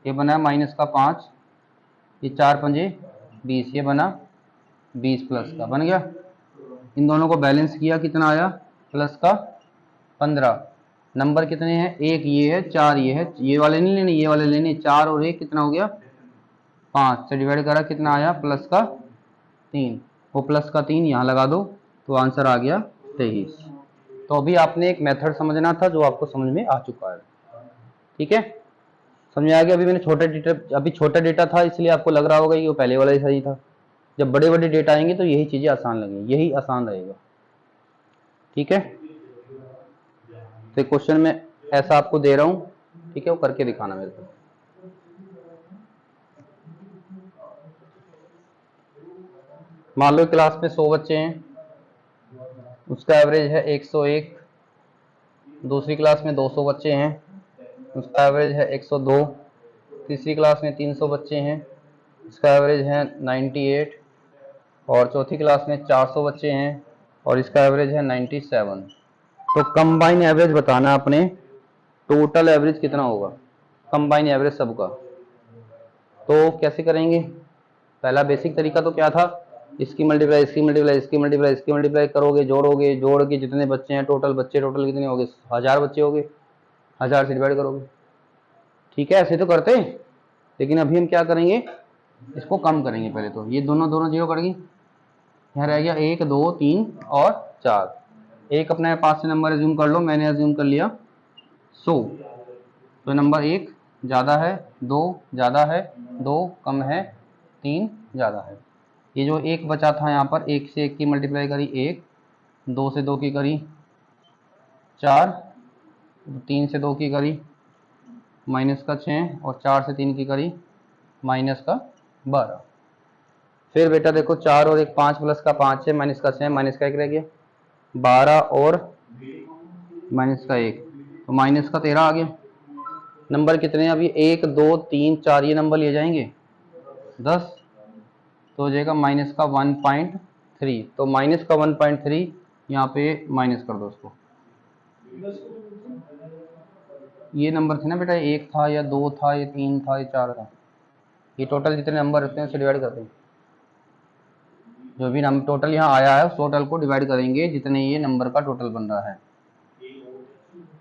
ये बना माइनस का 5, ये 4 पंजे 20, ये बना 20 प्लस का बन गया। इन दोनों को बैलेंस किया, कितना आया? प्लस का 15। नंबर कितने हैं? एक ये है, 4 ये है, ये वाले नहीं लेने, ये वाले लेने। 4 और 1 कितना हो गया? 5 से डिवाइड करा, कितना आया? प्लस का 3। वो प्लस का 3 यहाँ लगा दो, तो आंसर आ गया 23। तो अभी आपने एक मेथड समझना था जो आपको समझ में आ चुका है। ठीक है, समझ आ गया? अभी मैंने छोटा डेटा था इसलिए आपको लग रहा होगा कि वो पहले वाला ही सही था। जब बड़े बड़े डेटा आएंगे तो यही चीजें आसान लगेंगी, यही आसान रहेगा। ठीक है, तो क्वेश्चन में ऐसा आपको दे रहा हूं, ठीक है, वो करके दिखाना मेरे को। मान लो क्लास में 100 बच्चे हैं, उसका एवरेज है 101। दूसरी क्लास में 200 बच्चे हैं, उसका एवरेज है 102। तीसरी क्लास में 300 बच्चे हैं, इसका एवरेज है 98। और चौथी क्लास में 400 बच्चे हैं और इसका एवरेज है 97। तो कंबाइन एवरेज बताना आपने, टोटल एवरेज कितना होगा, कंबाइन एवरेज सबका। तो कैसे करेंगे? पहला बेसिक तरीका तो क्या था, इसकी मल्टीप्लाई इसकी मल्टीप्लाई इसकी मल्टीप्लाई इसकी मल्टीप्लाई करोगे, जोड़ोगे, जोड़ के जितने बच्चे हैं टोटल कितने हो गए, 1000 बच्चे हो गए, 1000 से डिवाइड करोगे। ठीक है, ऐसे तो करते हैं, लेकिन अभी हम क्या करेंगे, इसको कम करेंगे। पहले तो ये दोनों जीरो कट गई, यहाँ रह गया 1 2 3 और 4। एक अपने 5 से नंबर एज्यूम कर लो, मैंने एज्यूम कर लिया 100। तो नंबर 1 ज़्यादा है, 2 ज़्यादा है, 2 कम है, 3 ज़्यादा है। ये जो 1 बचा था यहाँ पर, 1 से 1 की मल्टीप्लाई करी 1, 2 से 2 की करी 4, 3 से 2 की करी माइनस का 6 और 4 से 3 की करी माइनस का 12। फिर बेटा देखो 4 और 1 5 प्लस का 5 है, माइनस का 6 माइनस का 1 रह गया, 12 और माइनस का 1 तो माइनस का 13 आ गया। नंबर कितने हैं अभी, 1 2 3 4, ये नंबर लिए जाएंगे 10, तो हो जाएगा माइनस का 1.3। तो माइनस का 1.3 यहाँ पे माइनस कर दो उसको। ये नंबर थे ना बेटा, 1 था या 2 था या 3 था या 4 था, ये टोटल जितने नंबर रहते हैं उसे डिवाइड करते हैं। जो भी नंबर टोटल यहाँ आया है उस टोटल को डिवाइड करेंगे जितने ये नंबर का टोटल बन रहा है।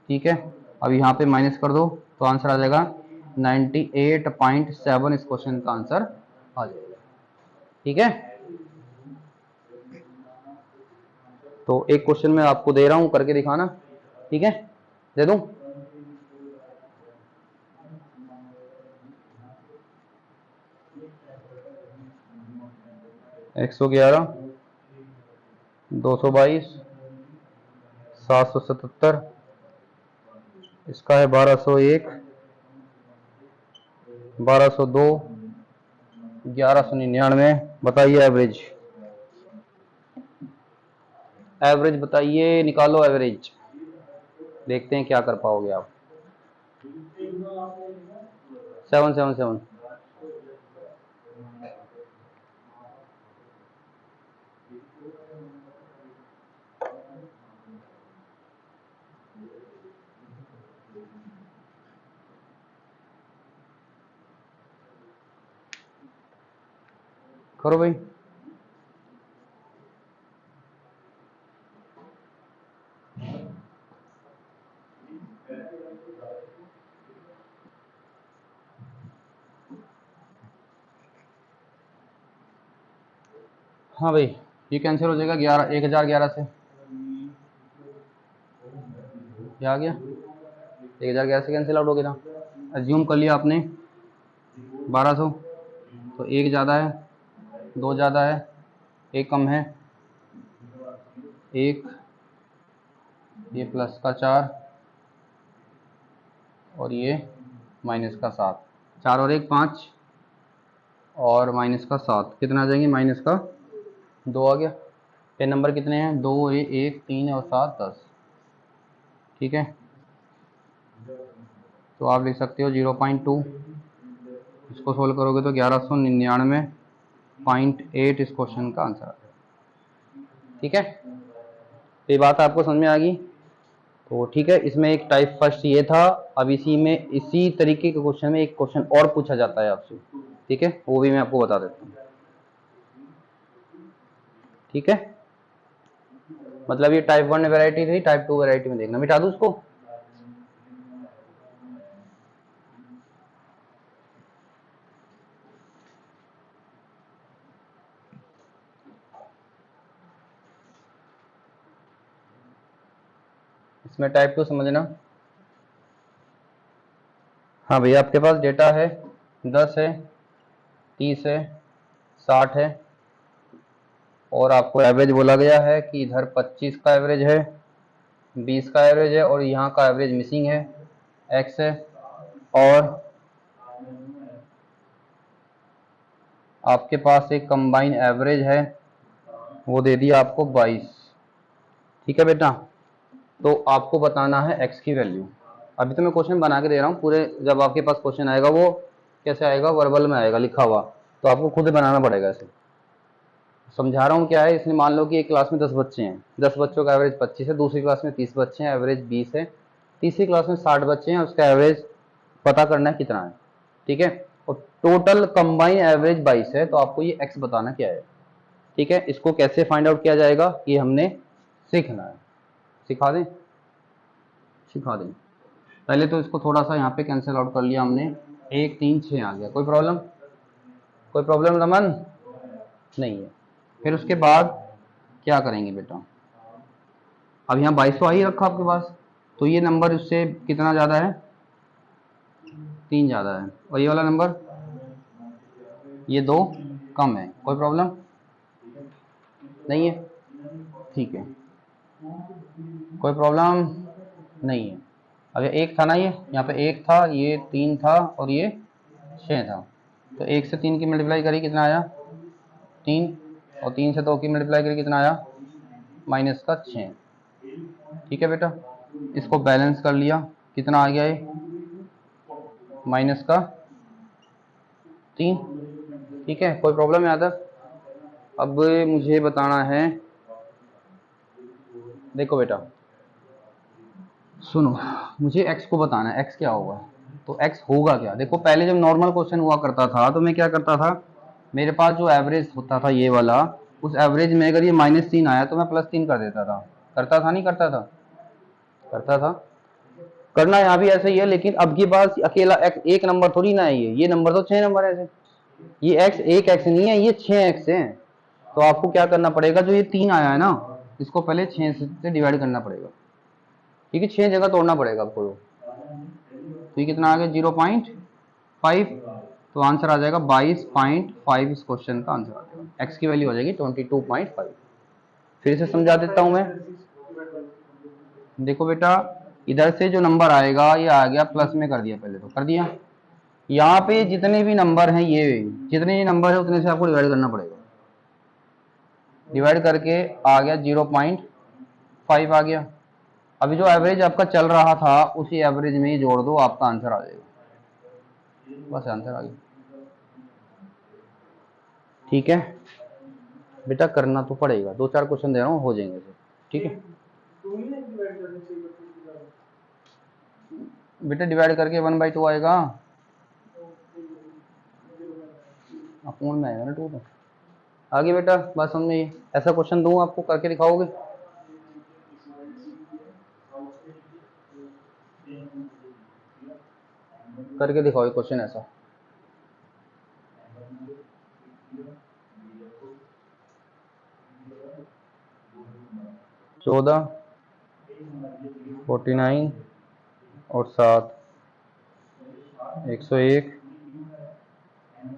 ठीक है, अब यहाँ पे माइनस कर दो तो आंसर आ जाएगा 98.7। इस क्वेश्चन का आंसर आ जाएगा। ठीक है, तो एक क्वेश्चन मैं आपको दे रहा हूं, करके दिखाना। ठीक है, दे दूं? एक 111, 222, 777, इसका है 1201, 1202, 1199। बताइए एवरेज, एवरेज बताइए, निकालो एवरेज, देखते हैं क्या कर पाओगे आप। 777 करो भाई। हाँ भाई, ये कैंसिल हो जाएगा 1011 से, क्या आ गया, 1011 से कैंसिल आउट हो गया था। एज्यूम कर लिया आपने 1200, तो 1 ज़्यादा है, 2 ज़्यादा है, 1 कम है, 1, ये प्लस का 4 और ये माइनस का 7, 4 और 1 5 और माइनस का 7, कितना आ जाएंगे, माइनस का 2 आ गया। ये नंबर कितने हैं, 2 1 3 और 7 10। ठीक है, तो आप लिख सकते हो 0.2, इसको सोल्व करोगे तो 1199.8 इस क्वेश्चन का आंसर है। ठीक है, ये बात आपको समझ में आ गई? तो ठीक है, इसमें एक टाइप फर्स्ट ये था। अब इसी में इसी तरीके के क्वेश्चन में एक क्वेश्चन और पूछा जाता है आपसे। ठीक है, वो भी मैं आपको बता देता हूँ। ठीक है, मतलब ये टाइप 1 वैरायटी थी, टाइप 2 वैरायटी में देखना। मिटा दूँ उसको? इसमें टाइप 2 समझना। हाँ भैया, आपके पास डेटा है 10 है, 30 है, 60 है, और आपको एवरेज बोला गया है कि इधर 25 का एवरेज है, 20 का एवरेज है और यहाँ का एवरेज मिसिंग है, x है, और आपके पास एक कंबाइन एवरेज है, वो दे दिया आपको 22। ठीक है बेटा, तो आपको बताना है x की वैल्यू। अभी तो मैं क्वेश्चन बना के दे रहा हूँ पूरे, जब आपके पास क्वेश्चन आएगा वो कैसे आएगा, वर्बल में आएगा लिखा हुआ, तो आपको खुद बनाना पड़ेगा। इसे समझा रहा हूँ क्या है। इसमें मान लो कि एक क्लास में 10 बच्चे हैं, 10 बच्चों का एवरेज 25 है, दूसरी क्लास में 30 बच्चे हैं, एवरेज 20 है, तीसरी क्लास में 60 बच्चे हैं, उसका एवरेज पता करना है कितना है। ठीक है, और टोटल कंबाइन एवरेज 22 है, तो आपको ये x बताना क्या है। ठीक है, इसको कैसे फाइंड आउट किया जाएगा ये हमने सीखना है। सिखा दें, सिखा दें। पहले तो इसको थोड़ा सा यहाँ पे कैंसिल आउट कर लिया हमने, 1 3 6 आ गया। कोई प्रॉब्लम, कोई प्रॉब्लम रमन नहीं है। फिर उसके बाद क्या करेंगे बेटा, अब यहाँ 22 तो आ ही रखा आपके पास, तो ये नंबर इससे कितना ज़्यादा है, 3 ज़्यादा है, और ये वाला नंबर ये 2 कम है। कोई प्रॉब्लम नहीं है, ठीक है, कोई प्रॉब्लम नहीं है। अब ये 1 था ना, ये यहाँ पे 1 था, ये 3 था और ये 6 था, तो 1 से 3 की मल्टीप्लाई करी कितना आया 3, और 3 से 2 की मल्टीप्लाई करी कितना आया माइनस का 6। ठीक है बेटा, इसको बैलेंस कर लिया, कितना आ गया ये माइनस का 3। ठीक है, कोई प्रॉब्लम है अदर। अब मुझे बताना है, देखो बेटा सुनो, मुझे x को बताना है, x क्या होगा। तो x होगा क्या, देखो पहले जब नॉर्मल क्वेश्चन हुआ करता था तो मैं क्या करता था, मेरे पास जो एवरेज होता था ये वाला, उस एवरेज में अगर ये -3 आया तो मैं +3 कर देता था। करता था नहीं करता था, करता था। करना यहाँ भी ऐसे ही है, लेकिन अब की बात अकेला x एक नंबर थोड़ी ना है, ये नंबर तो 6 नंबर है ऐसे, ये x एक x नहीं है, ये 6x है। तो आपको क्या करना पड़ेगा, जो ये 3 आया है ना, इसको पहले 6 से डिवाइड करना पड़ेगा, ठीक है, 6 जगह तोड़ना पड़ेगा आपको। तो ये कितना आ गया 0.5, तो आंसर आ जाएगा 22.5। इस क्वेश्चन का आंसर आ जाएगा, x की वैल्यू हो जाएगी 22.5। फिर से समझा देता हूं मैं, देखो बेटा इधर से जो नंबर आएगा ये आ गया प्लस में कर दिया, पहले तो कर दिया। यहाँ पे जितने भी नंबर हैं, ये जितने भी नंबर है उतने से आपको डिवाइड करना पड़ेगा। डिवाइड करके आ गया 0.5 आ गया। अभी जो एवरेज आपका चल रहा था उसी एवरेज में ही जोड़ दो, आपका आंसर आ जाएगा, बस आंसर आ गया। ठीक है बेटा, करना तो पड़ेगा, 2 4 क्वेश्चन दे रहा हूँ, हो जाएंगे सर। ठीक है बेटा, डिवाइड करके 1/2 आएगा, अपूर्ण में आएगा ना 2 तो। आगे बेटा बात समझ में, ऐसा क्वेश्चन दूं आपको, करके दिखाओगे, करके दिखाओ क्वेश्चन ऐसा। 14 49 और 7 101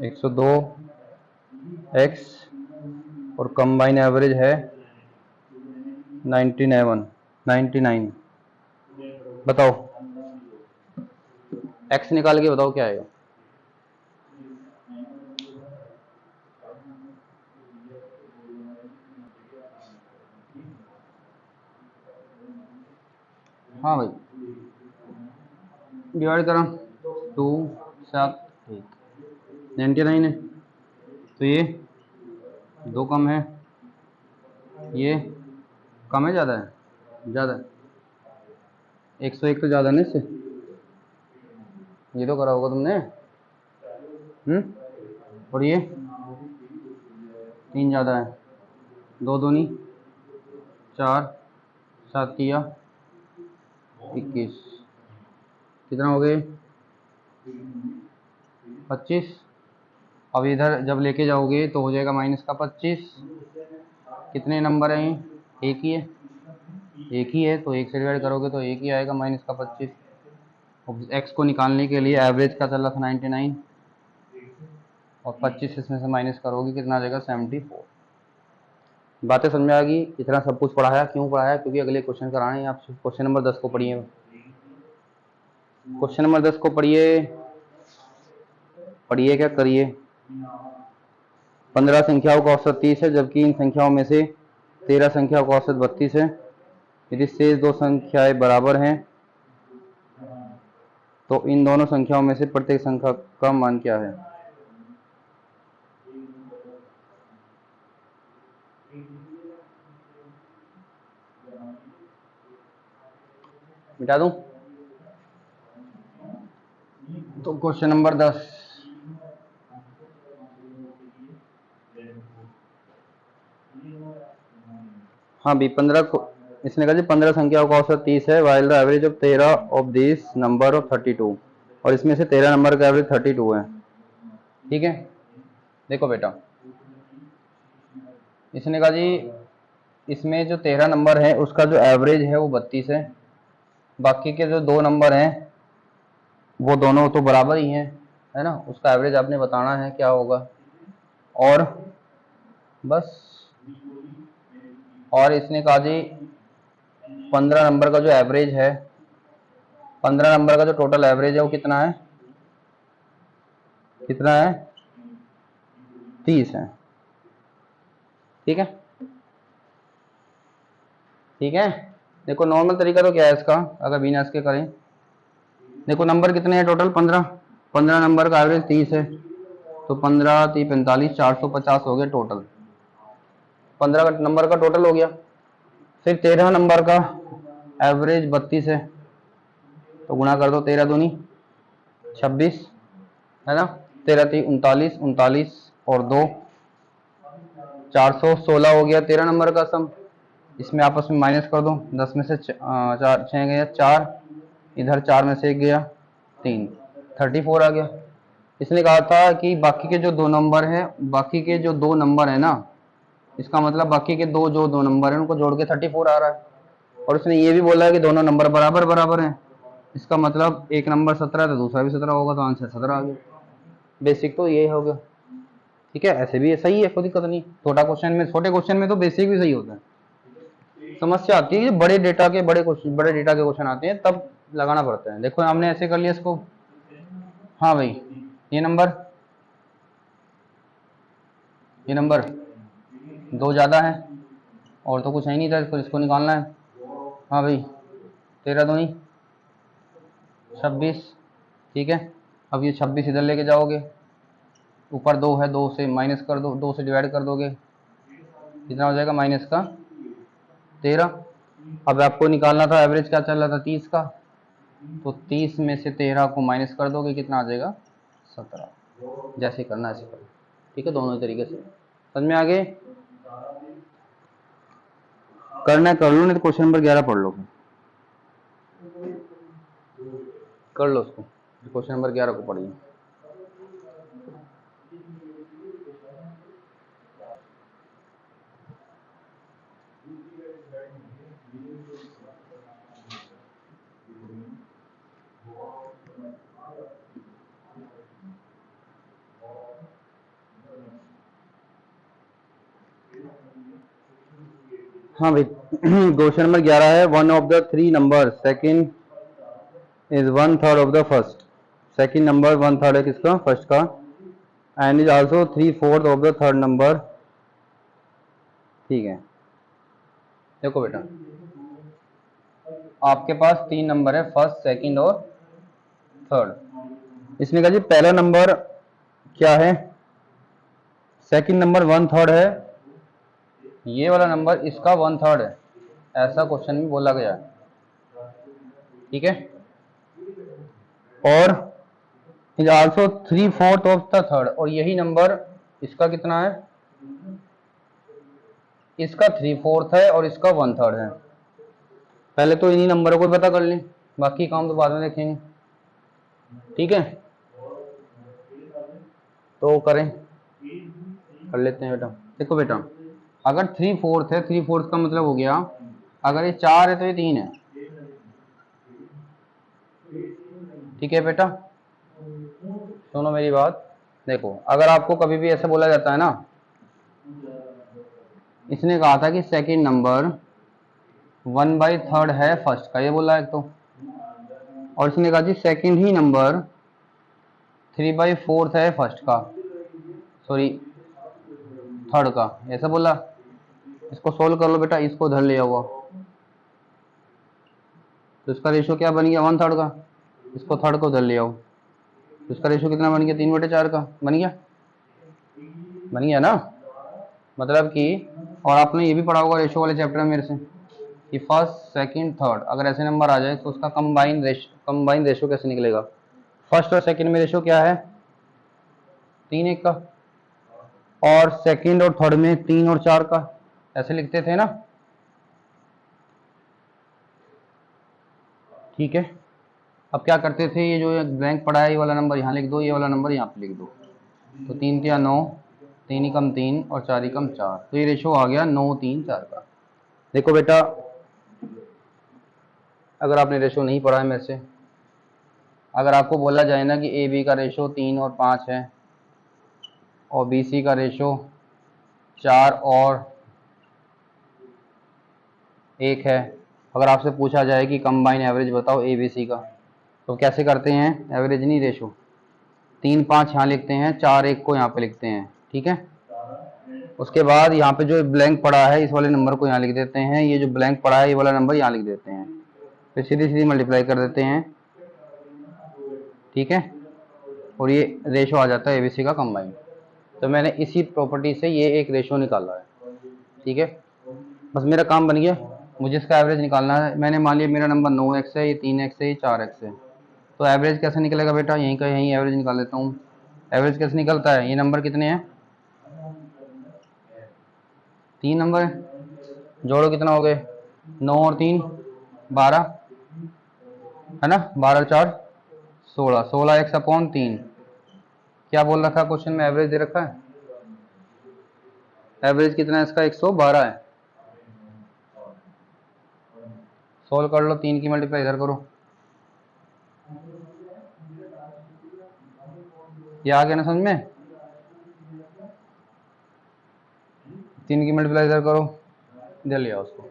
102 x और कंबाइन एवरेज है 99। बताओ x निकाल के बताओ क्या आएगा। हाँ भाई, डिवाइड करा 2 7 1 99 है, तो ये 2 कम है, ये कम है ज़्यादा है, ज़्यादा है, 101 तो ज़्यादा नहीं इससे, ये तो करा होगा तुमने। और ये 3 ज़्यादा है, 2 दूनी 4 7 किया 21, कितना हो गए 25। अब इधर जब लेके जाओगे तो हो जाएगा माइनस का 25। कितने नंबर हैं, एक ही है, एक ही है, तो 1 से डिवाइड करोगे तो एक ही आएगा माइनस का 25। एक्स को निकालने के लिए एवरेज का चल रहा था 99, और 25 इसमें से माइनस करोगे कितना आ जाएगा 74। बातें समझ में आ गई, इतना सब कुछ पढ़ाया क्यों पढ़ाया, क्योंकि अगले क्वेश्चन कराने हैं आपसे। क्वेश्चन नंबर 10 को पढ़िए, क्वेश्चन नंबर 10 को पढ़िए, पढ़िए क्या करिए। 15 संख्याओं का औसत 30 है, जबकि इन संख्याओं में से 13 संख्याओं का औसत 32 है। यदि शेष 2 संख्याएं बराबर हैं तो इन दोनों संख्याओं में से प्रत्येक संख्या का मान क्या है। मिटा दूं, तो क्वेश्चन नंबर 10 हाँ भी 15 को इसने कहा जी 15 संख्याओं का औसत 30 है, while the average of 13 of this number of 32, और इसमें से 13 नंबर का एवरेज 32 है। ठीक है, देखो बेटा इसने कहा जी इसमें जो 13 नंबर है उसका जो एवरेज है वो 32 है, बाकी के जो 2 नंबर हैं वो दोनों तो बराबर ही हैं, है ना, उसका एवरेज आपने बताना है क्या होगा। और बस, और इसने कहा जी 15 नंबर का जो एवरेज है, 15 नंबर का जो टोटल एवरेज है वो कितना है, कितना है, 30 है। ठीक है, ठीक है। देखो नॉर्मल तरीका तो क्या है इसका, अगर बिना इसके करें, देखो नंबर कितने हैं टोटल, 15, 15 नंबर का एवरेज 30 है, तो 15 3 45 450 हो गया टोटल, 15 का नंबर का टोटल हो गया। फिर 13 नंबर का एवरेज 32 है, तो गुणा कर दो, 13 दूनी 26, है ना, 13 3 39, 39 और 2 416 हो गया 13 नंबर का सम। इसमें आपस में माइनस कर दो, 10 में से 4 6 गया 4, इधर 4 में से 1 गया 3, 34 आ गया। इसने कहा था कि बाकी के जो 2 नंबर हैं, बाकी के जो 2 नंबर है ना, इसका मतलब बाकी के जो 2 नंबर हैं उनको जोड़ के 34 आ रहा है, और उसने ये भी बोला है कि दोनों नंबर बराबर बराबर हैं, इसका मतलब एक नंबर 17 है तो दूसरा भी 17 होगा, तो आंसर 17 आ गया। बेसिक तो ये हो गया। ठीक है, ऐसे भी सही है, कोई दिक्कत नहीं, छोटा क्वेश्चन में, छोटे क्वेश्चन में तो बेसिक भी सही होता है। समस्या आती है बड़े डेटा के, बड़े डेटा के क्वेश्चन आते हैं तब लगाना पड़ता है। देखो हमने ऐसे कर लिया इसको, हाँ भाई ये नंबर 2 ज़्यादा है, और तो कुछ है नहीं था, इसको निकालना है। हाँ भाई 13 दूनी 26, ठीक है। अब ये 26 इधर लेके जाओगे, ऊपर 2 है, 2 से माइनस कर दो, 2 से डिवाइड कर दोगे, कितना हो जाएगा, माइनस का 13। अब आपको निकालना था एवरेज क्या चल रहा था 30 का, तो 30 में से 13 को माइनस कर दोगे, कितना आ जाएगा 17। जैसे करना है ऐसे करो, ठीक है, दोनों तरीके से समझ में आगे। करना कर लो, नहीं तो क्वेश्चन नंबर 11 पढ़ लो, कर लो उसको, क्वेश्चन नंबर 11 को पढ़िए। हाँ भाई क्वेश्चन नंबर 11 है, one of the 3 number second is 1/3 of the first, second number 1/3 है किसका, फर्स्ट का, and is also 3/4 of the third number. ठीक है, देखो बेटा आपके पास 3 नंबर है, फर्स्ट सेकंड और थर्ड। इसने कहा जी पहला नंबर क्या है, सेकंड नंबर 1/3 है, ये वाला नंबर इसका 1/3 है, ऐसा क्वेश्चन में बोला गया है। ठीक है, और is also 3/4 of the third, और यही नंबर इसका कितना है, इसका 3/4 है और इसका 1/3 है। पहले तो इन्हीं नंबरों को पता कर लें, बाकी काम तो बाद में देखेंगे। ठीक है, तो करें, कर लेते हैं बेटा। देखो बेटा अगर 3/4 है, 3/4 का मतलब हो गया, अगर ये 4 है तो ये 3 है। ठीक है बेटा, सुनो मेरी बात, देखो अगर आपको कभी भी ऐसा बोला जाता है ना, इसने कहा था कि सेकंड नंबर 1/3 है फर्स्ट का, ये बोला है तो, और इसने कहा जी सेकंड ही नंबर 3/4 है फर्स्ट का, सॉरी थर्ड का, ऐसा बोला। इसको सोल्व कर लो बेटा, इसको उधर ले आओ, तो इसका रेशियो क्या बन गया 1/3 का, इसको थर्ड को उधर ले आओ, तो इसका रेशियो कितना बन गया 3/4 का बन गया, बन गया ना। मतलब कि, और आपने ये भी पढ़ा होगा रेशियो वाले चैप्टर में मेरे से, कि फर्स्ट सेकंड थर्ड अगर ऐसे नंबर आ जाए तो उसका कंबाइन रेशियो कैसे निकलेगा। फर्स्ट और सेकंड में रेशियो क्या है 3:1 का, और सेकंड और थर्ड में 3 और 4 का, ऐसे लिखते थे ना। ठीक है। अब क्या करते थे, ये जो ब्लैंक पड़ा है ये वाला नंबर यहाँ लिख दो, ये वाला नंबर यहाँ पे लिख दो। तो 3 तिया 9, 3 ही कम 3 और 4 ही कम 4, तो ये रेशो आ गया 9 3 4 का। देखो बेटा, अगर आपने रेशो नहीं पढ़ा है मेरे से, अगर आपको बोला जाए ना कि ए बी का रेशो 3 और 5 है और बी सी का रेशो 4 और 1 है, अगर आपसे पूछा जाए कि कंबाइन एवरेज बताओ ए बी सी का, तो कैसे करते हैं, एवरेज नहीं रेशो, 3 5 यहाँ लिखते हैं, 4 1 को यहाँ पे लिखते हैं, ठीक है। उसके बाद यहाँ पे जो ब्लैंक पड़ा है इस वाले नंबर को यहाँ लिख देते हैं, ये जो ब्लैंक पड़ा है ये वाला नंबर यहाँ लिख देते हैं, फिर सीधी सीधी मल्टीप्लाई कर देते हैं, ठीक है, और ये रेशो आ जाता है एबीसी का कंबाइन। तो मैंने इसी प्रॉपर्टी से ये एक रेशो निकाला है, ठीक है। बस मेरा काम बन गया, मुझे इसका एवरेज निकालना है। मैंने मान लिया मेरा नंबर 9x है, ये 3x है, ये 4x है, तो एवरेज कैसे निकलेगा बेटा, यहीं का यहीं एवरेज निकाल लेता हूँ। एवरेज कैसे निकलता है, ये नंबर कितने हैं, 3 नंबर है, जोड़ो कितना हो गए, 9 और 3 12 है ना, 12 4 16, 16x अपॉन 3। क्या बोल रखा है क्वेश्चन में, एवरेज दे रखा है, एवरेज कितना है इसका, 112 है। सोल्व कर लो, 3 की मल्टीप्लाई इधर करो, ये आ गया ना समझ में, 3 की मल्टीप्लाई इधर करो, इधर लिया उसको,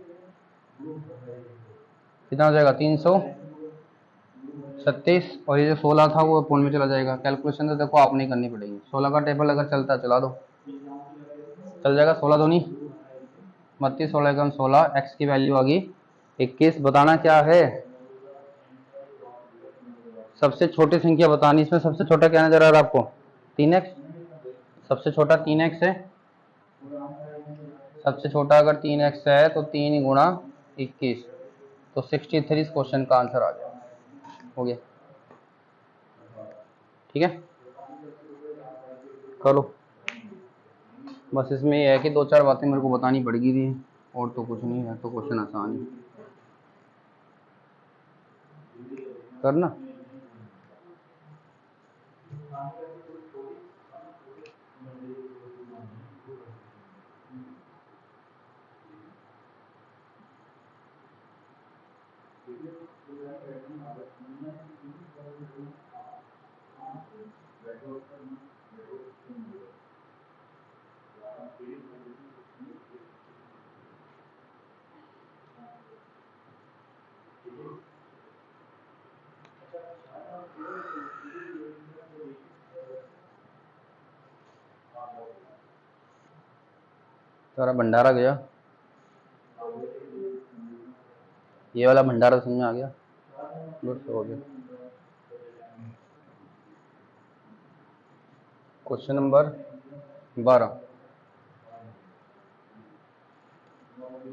कितना हो जाएगा 337, और ये जो 16 था वो अपोन में चला जाएगा। कैलकुलेशन तो देखो आप नहीं करनी पड़ेगी, 16 का टेबल अगर चलता है चला दो, चल जाएगा, 16 दो नहीं 32, 16 कम 16, एक्स की वैल्यू आ गई 21। बताना क्या है, सबसे छोटी संख्या बतानी, इसमें सबसे छोटा क्या नजर आ रहा है आपको, 3x, सबसे छोटा 3x है, सबसे छोटा अगर 3x है तो 3 गुणा 21, तो 63 इस क्वेश्चन का आंसर आ गया, हो गया, ठीक है। करो, बस इसमें यह है कि 2 4 बातें मेरे को बतानी पड़ेगी थी, और तो कुछ नहीं है, तो क्वेश्चन आसान है करना। सारा भंडारा गया, ये वाला भंडारा समझ में आ गया, हो गया। Question number 12,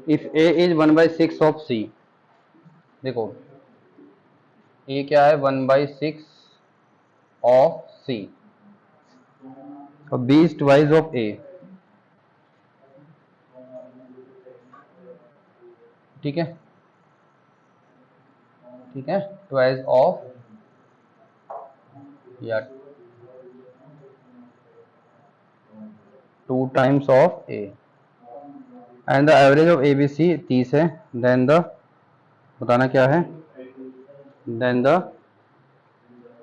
if A is 1/6 of C, देखो ए क्या है, 1/6 ऑफ सी, और B is twice of A, ठीक है, ठीक है, ट्वाइस ऑफ या 2 times of A, and the average of A B C 30 है, देन द, बताना क्या है, देन द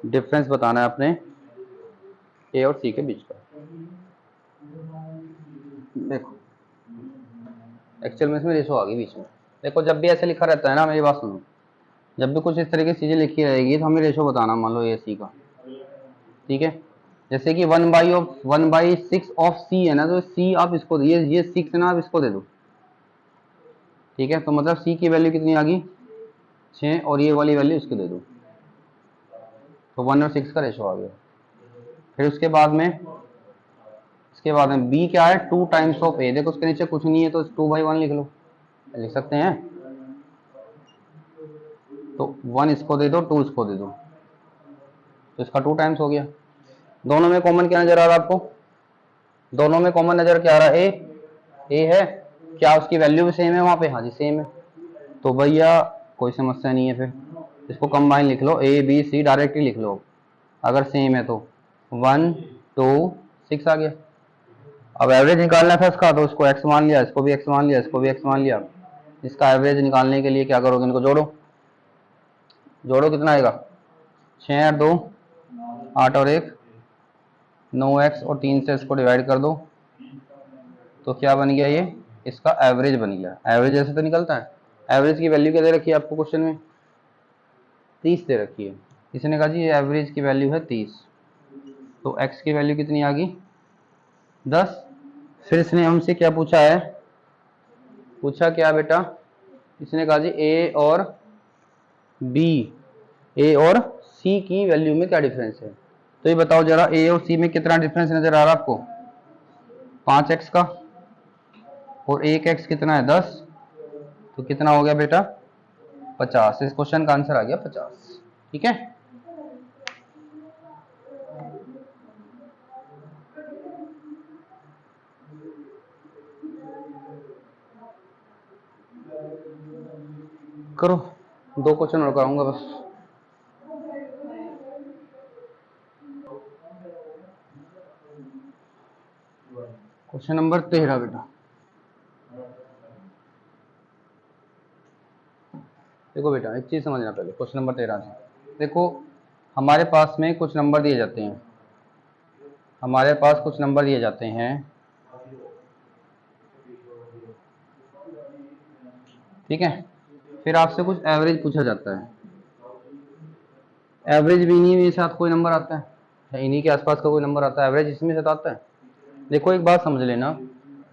डिफरेंस बताना है अपने ए और सी के बीच का। देखो एक्चुअल में इसमें रेशो आ गई बीच में, देखो जब भी ऐसे लिखा रहता है ना, मेरी बात सुनो, जब भी कुछ इस तरह की चीजें लिखी रहेगी तो हमें रेशो बताना, मान लो ए सी का, ठीक है। जैसे कि 1/6 ऑफ सी है ना, तो सी आप इसको, ये 6 है ना, आप इसको दे दो, ठीक है, तो मतलब सी की वैल्यू कितनी आ गई 6, और ये वाली वैल्यू इसको दे दो, तो 1 और 6 का रेशो आ गया। फिर उसके बाद में बी क्या है, 2 टाइम्स ऑफ ए, देखो उसके नीचे कुछ नहीं है तो 2/1 लिख लो, लिख सकते हैं, तो 1 इसको दे दो, 2 इसको दे दो, तो इसका 2 टाइम्स हो गया। दोनों में कॉमन क्या नजर आ रहा है आपको, दोनों में कॉमन नजर क्या आ रहा है, ए है, क्या उसकी वैल्यू भी सेम है वहां पे, हाँ जी सेम है, तो भैया कोई समस्या नहीं है फिर, इसको कंबाइन लिख लो, ए बी सी डायरेक्टली लिख लो अगर सेम है तो। 1 2 6 आ गया। अब एवरेज निकालना था इसका, तो इसको x मान लिया, इसको भी x मान लिया, इसको भी x मान लिया। इसका एवरेज निकालने के लिए क्या करोगे, इनको जोड़ो। जोड़ो कितना आएगा, 6 और 2 8 और 1 9x और 3 से इसको डिवाइड कर दो, तो क्या बन गया, ये इसका एवरेज बन गया। एवरेज ऐसे तो निकलता है। एवरेज की वैल्यू क्या दे रखी है आपको क्वेश्चन में, 30 दे रखी है। इसने कहा जी ये एवरेज की वैल्यू है 30, तो x की वैल्यू कितनी आ गई 10। फिर इसने हमसे क्या पूछा है, पूछा क्या बेटा, इसने कहा जी ए और सी की वैल्यू में क्या डिफरेंस है। तो ये बताओ जरा, ए और सी में कितना डिफरेंस नजर आ रहा है आपको, 5x का, और 1x कितना है 10, तो कितना हो गया बेटा 50। इस क्वेश्चन का आंसर आ गया 50। ठीक है, करो 2 क्वेश्चन और कराऊंगा बस। क्वेश्चन नंबर 13 बेटा, देखो बेटा एक चीज समझना पहले। क्वेश्चन नंबर 13 से देखो, हमारे पास में कुछ नंबर दिए जाते हैं, हमारे पास कुछ नंबर दिए जाते हैं, ठीक है। फिर आपसे कुछ एवरेज पूछा जाता है, एवरेज भी इन्हीं में साथ कोई नंबर आता है, इन्हीं के आसपास का कोई नंबर आता है, एवरेज इसमें से आता है। देखो एक बात समझ लेना,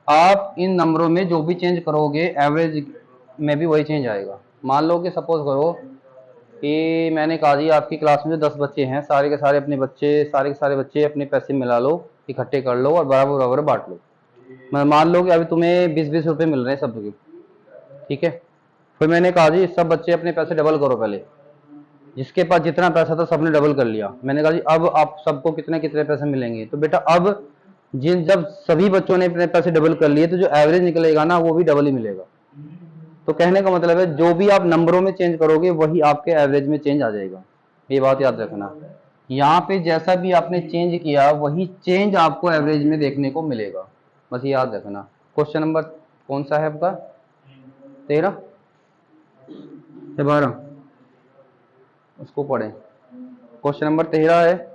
आप इन नंबरों में जो भी चेंज करोगे एवरेज में भी वही चेंज आएगा। मान लो कि सपोज करो कि मैंने कहा जी आपकी क्लास में जो 10 बच्चे हैं, सारे के सारे अपने बच्चे, सारे के सारे बच्चे अपने पैसे मिला लो, इकट्ठे कर लो और बराबर बराबर बांट लो। मैं मान लो कि अभी तुम्हें 20-20 रुपए मिल रहे हैं सबके, ठीक है। फिर मैंने कहा जी सब बच्चे अपने पैसे डबल करो, पहले जिसके पास जितना पैसा था सबने डबल कर लिया। मैंने कहा जी अब आप सबको कितने कितने पैसे मिलेंगे, तो बेटा अब जब सभी बच्चों ने अपने पैसे डबल कर लिए तो जो एवरेज निकलेगा ना वो भी डबल ही मिलेगा। तो कहने का मतलब है जो भी आप नंबरों में चेंज करोगे वही आपके एवरेज में चेंज आ जाएगा, ये बात याद रखना। यहाँ पे जैसा भी आपने चेंज किया वही चेंज आपको एवरेज में देखने को मिलेगा, बस याद रखना। क्वेश्चन नंबर कौन सा है आपका, 13 या 12, उसको पढ़े। क्वेश्चन नंबर 13 है,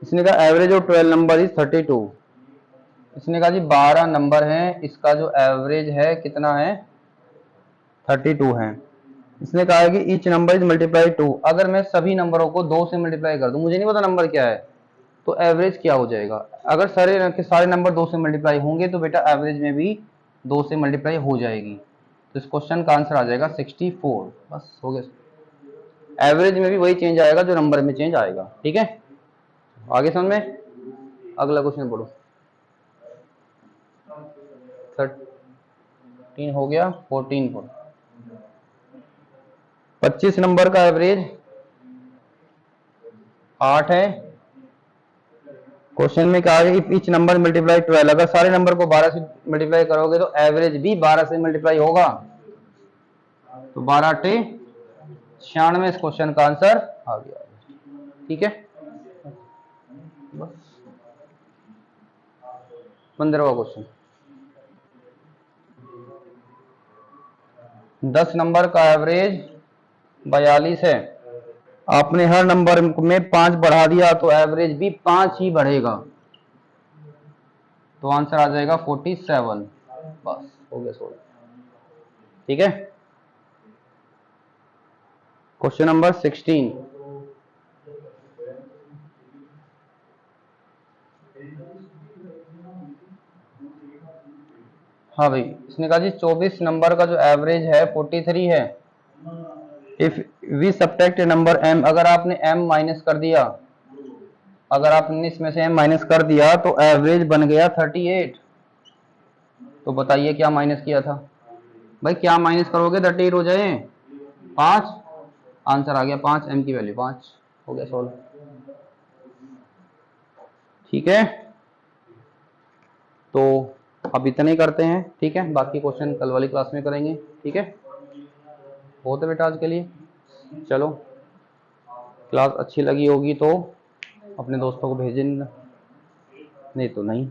इसने कहा एवरेज ऑफ 12 नंबर इज 32। इसने कहा जी 12 नंबर हैं, इसका जो एवरेज है कितना है 32 है। इसने कहा है कि ईच नंबर इज मल्टीप्लाई 2। अगर मैं सभी नंबरों को 2 से मल्टीप्लाई कर दूं, मुझे नहीं पता नंबर क्या है, तो एवरेज क्या हो जाएगा। अगर सारे के सारे नंबर 2 से मल्टीप्लाई होंगे तो बेटा एवरेज में भी 2 से मल्टीप्लाई हो जाएगी। तो इस क्वेश्चन का आंसर आ जाएगा 64। बस हो गया, एवरेज में भी वही चेंज आएगा जो नंबर में चेंज आएगा। ठीक है, आगे समझ में। अगला क्वेश्चन पढ़ो। 13 हो गया, 14 पर 25 नंबर का एवरेज 8 है। क्वेश्चन में कहा है ईच नंबर मल्टीप्लाई 12। अगर सारे नंबर को 12 से मल्टीप्लाई करोगे तो एवरेज भी 12 से मल्टीप्लाई होगा, तो 12 8 96 इस क्वेश्चन का आंसर आ गया। ठीक है, बस 15वां क्वेश्चन, 10 नंबर का एवरेज 42 है। आपने हर नंबर में 5 बढ़ा दिया तो एवरेज भी 5 ही बढ़ेगा, तो आंसर आ जाएगा 47। बस हो गया 16। ठीक है, क्वेश्चन नंबर 16, हाँ भाई। इसने कहा जी 24 नंबर का जो एवरेज है 43 है। If we subtract number m, अगर आपने m माइनस कर दिया, अगर आपने इसमें से m माइनस कर दिया तो एवरेज बन गया 38। तो बताइए क्या माइनस किया था भाई, क्या माइनस करोगे 38 हो जाए 5, आंसर आ गया 5, m की वैल्यू 5, हो गया 16। ठीक है, तो अब इतने ही करते हैं, ठीक है, बाकी क्वेश्चन कल वाली क्लास में करेंगे। ठीक है। बहुत है बेटा आज के लिए। चलो, क्लास अच्छी लगी होगी तो अपने दोस्तों को भेजें, नहीं तो नहीं।